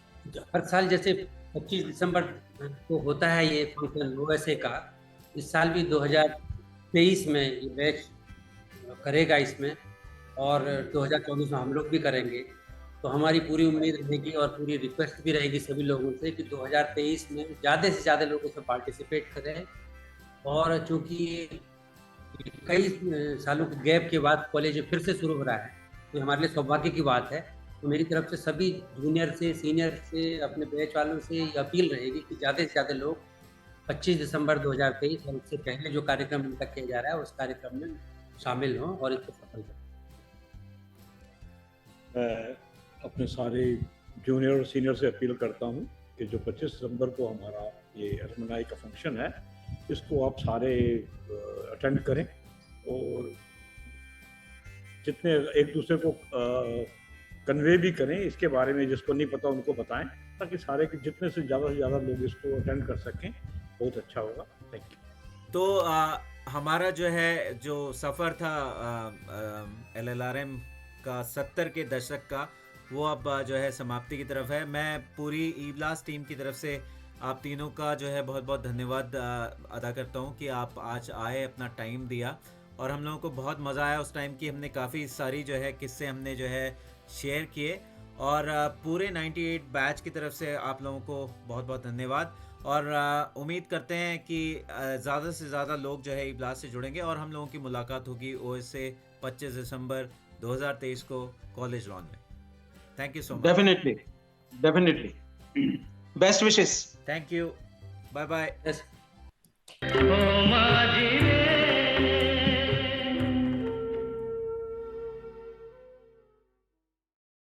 Speaker 3: हर साल जैसे 25 दिसंबर को होता है ये फंक्शन OSA का, इस साल भी 2023 में ये बैच करेगा इसमें, और 2024 में हम लोग भी करेंगे। तो हमारी पूरी उम्मीद रहेगी और पूरी रिक्वेस्ट भी रहेगी सभी लोगों से कि 2023 में ज़्यादा से ज़्यादा लोग उसमें पार्टिसिपेट करें। और चूँकि कई सालों के गैप के बाद कॉलेज फिर से शुरू हो रहा है, तो हमारे लिए सौभाग्य की बात है। तो मेरी तरफ से सभी जूनियर से, सीनियर से, अपने बैच वालों से ये अपील रहेगी कि ज़्यादा से ज़्यादा लोग 25 दिसंबर 2023 और उससे पहले जो कार्यक्रम इनका किया जा रहा है उस कार्यक्रम में शामिल हों और इसको सफल करें।
Speaker 5: मैं अपने सारे जूनियर और सीनियर से अपील करता हूँ कि जो 25 दिसंबर को हमारा ये एलुमनाई का फंक्शन है, इसको आप सारे अटेंड करें, और जितने एक दूसरे को कन्वे भी करें इसके बारे में, जिसको नहीं पता उनको बताएं, ताकि सारे के जितने से ज़्यादा लोग इसको अटेंड कर सकें, बहुत अच्छा होगा। Thank you.
Speaker 2: तो हमारा जो है जो सफ़र था LLRM का 70 के दशक का, वो अब जो है समाप्ति की तरफ है। मैं पूरी eBlast टीम की तरफ से आप तीनों का जो है बहुत बहुत धन्यवाद अदा करता हूँ कि आप आज आए, अपना टाइम दिया, और हम लोगों को बहुत मज़ा आया उस टाइम की। हमने काफ़ी सारी जो है किस्से हमने जो है शेयर किए, और पूरे 98 बैच की तरफ से आप लोगों को बहुत बहुत धन्यवाद। और उम्मीद करते हैं कि ज़्यादा से ज़्यादा लोग जो है eBlast से जुड़ेंगे और हम लोगों की मुलाकात होगी OSA 25 दिसंबर 2023 को कॉलेज लॉन में। Thank you so much.
Speaker 4: Definitely best wishes.
Speaker 2: Thank you, bye bye.
Speaker 1: ओ माझी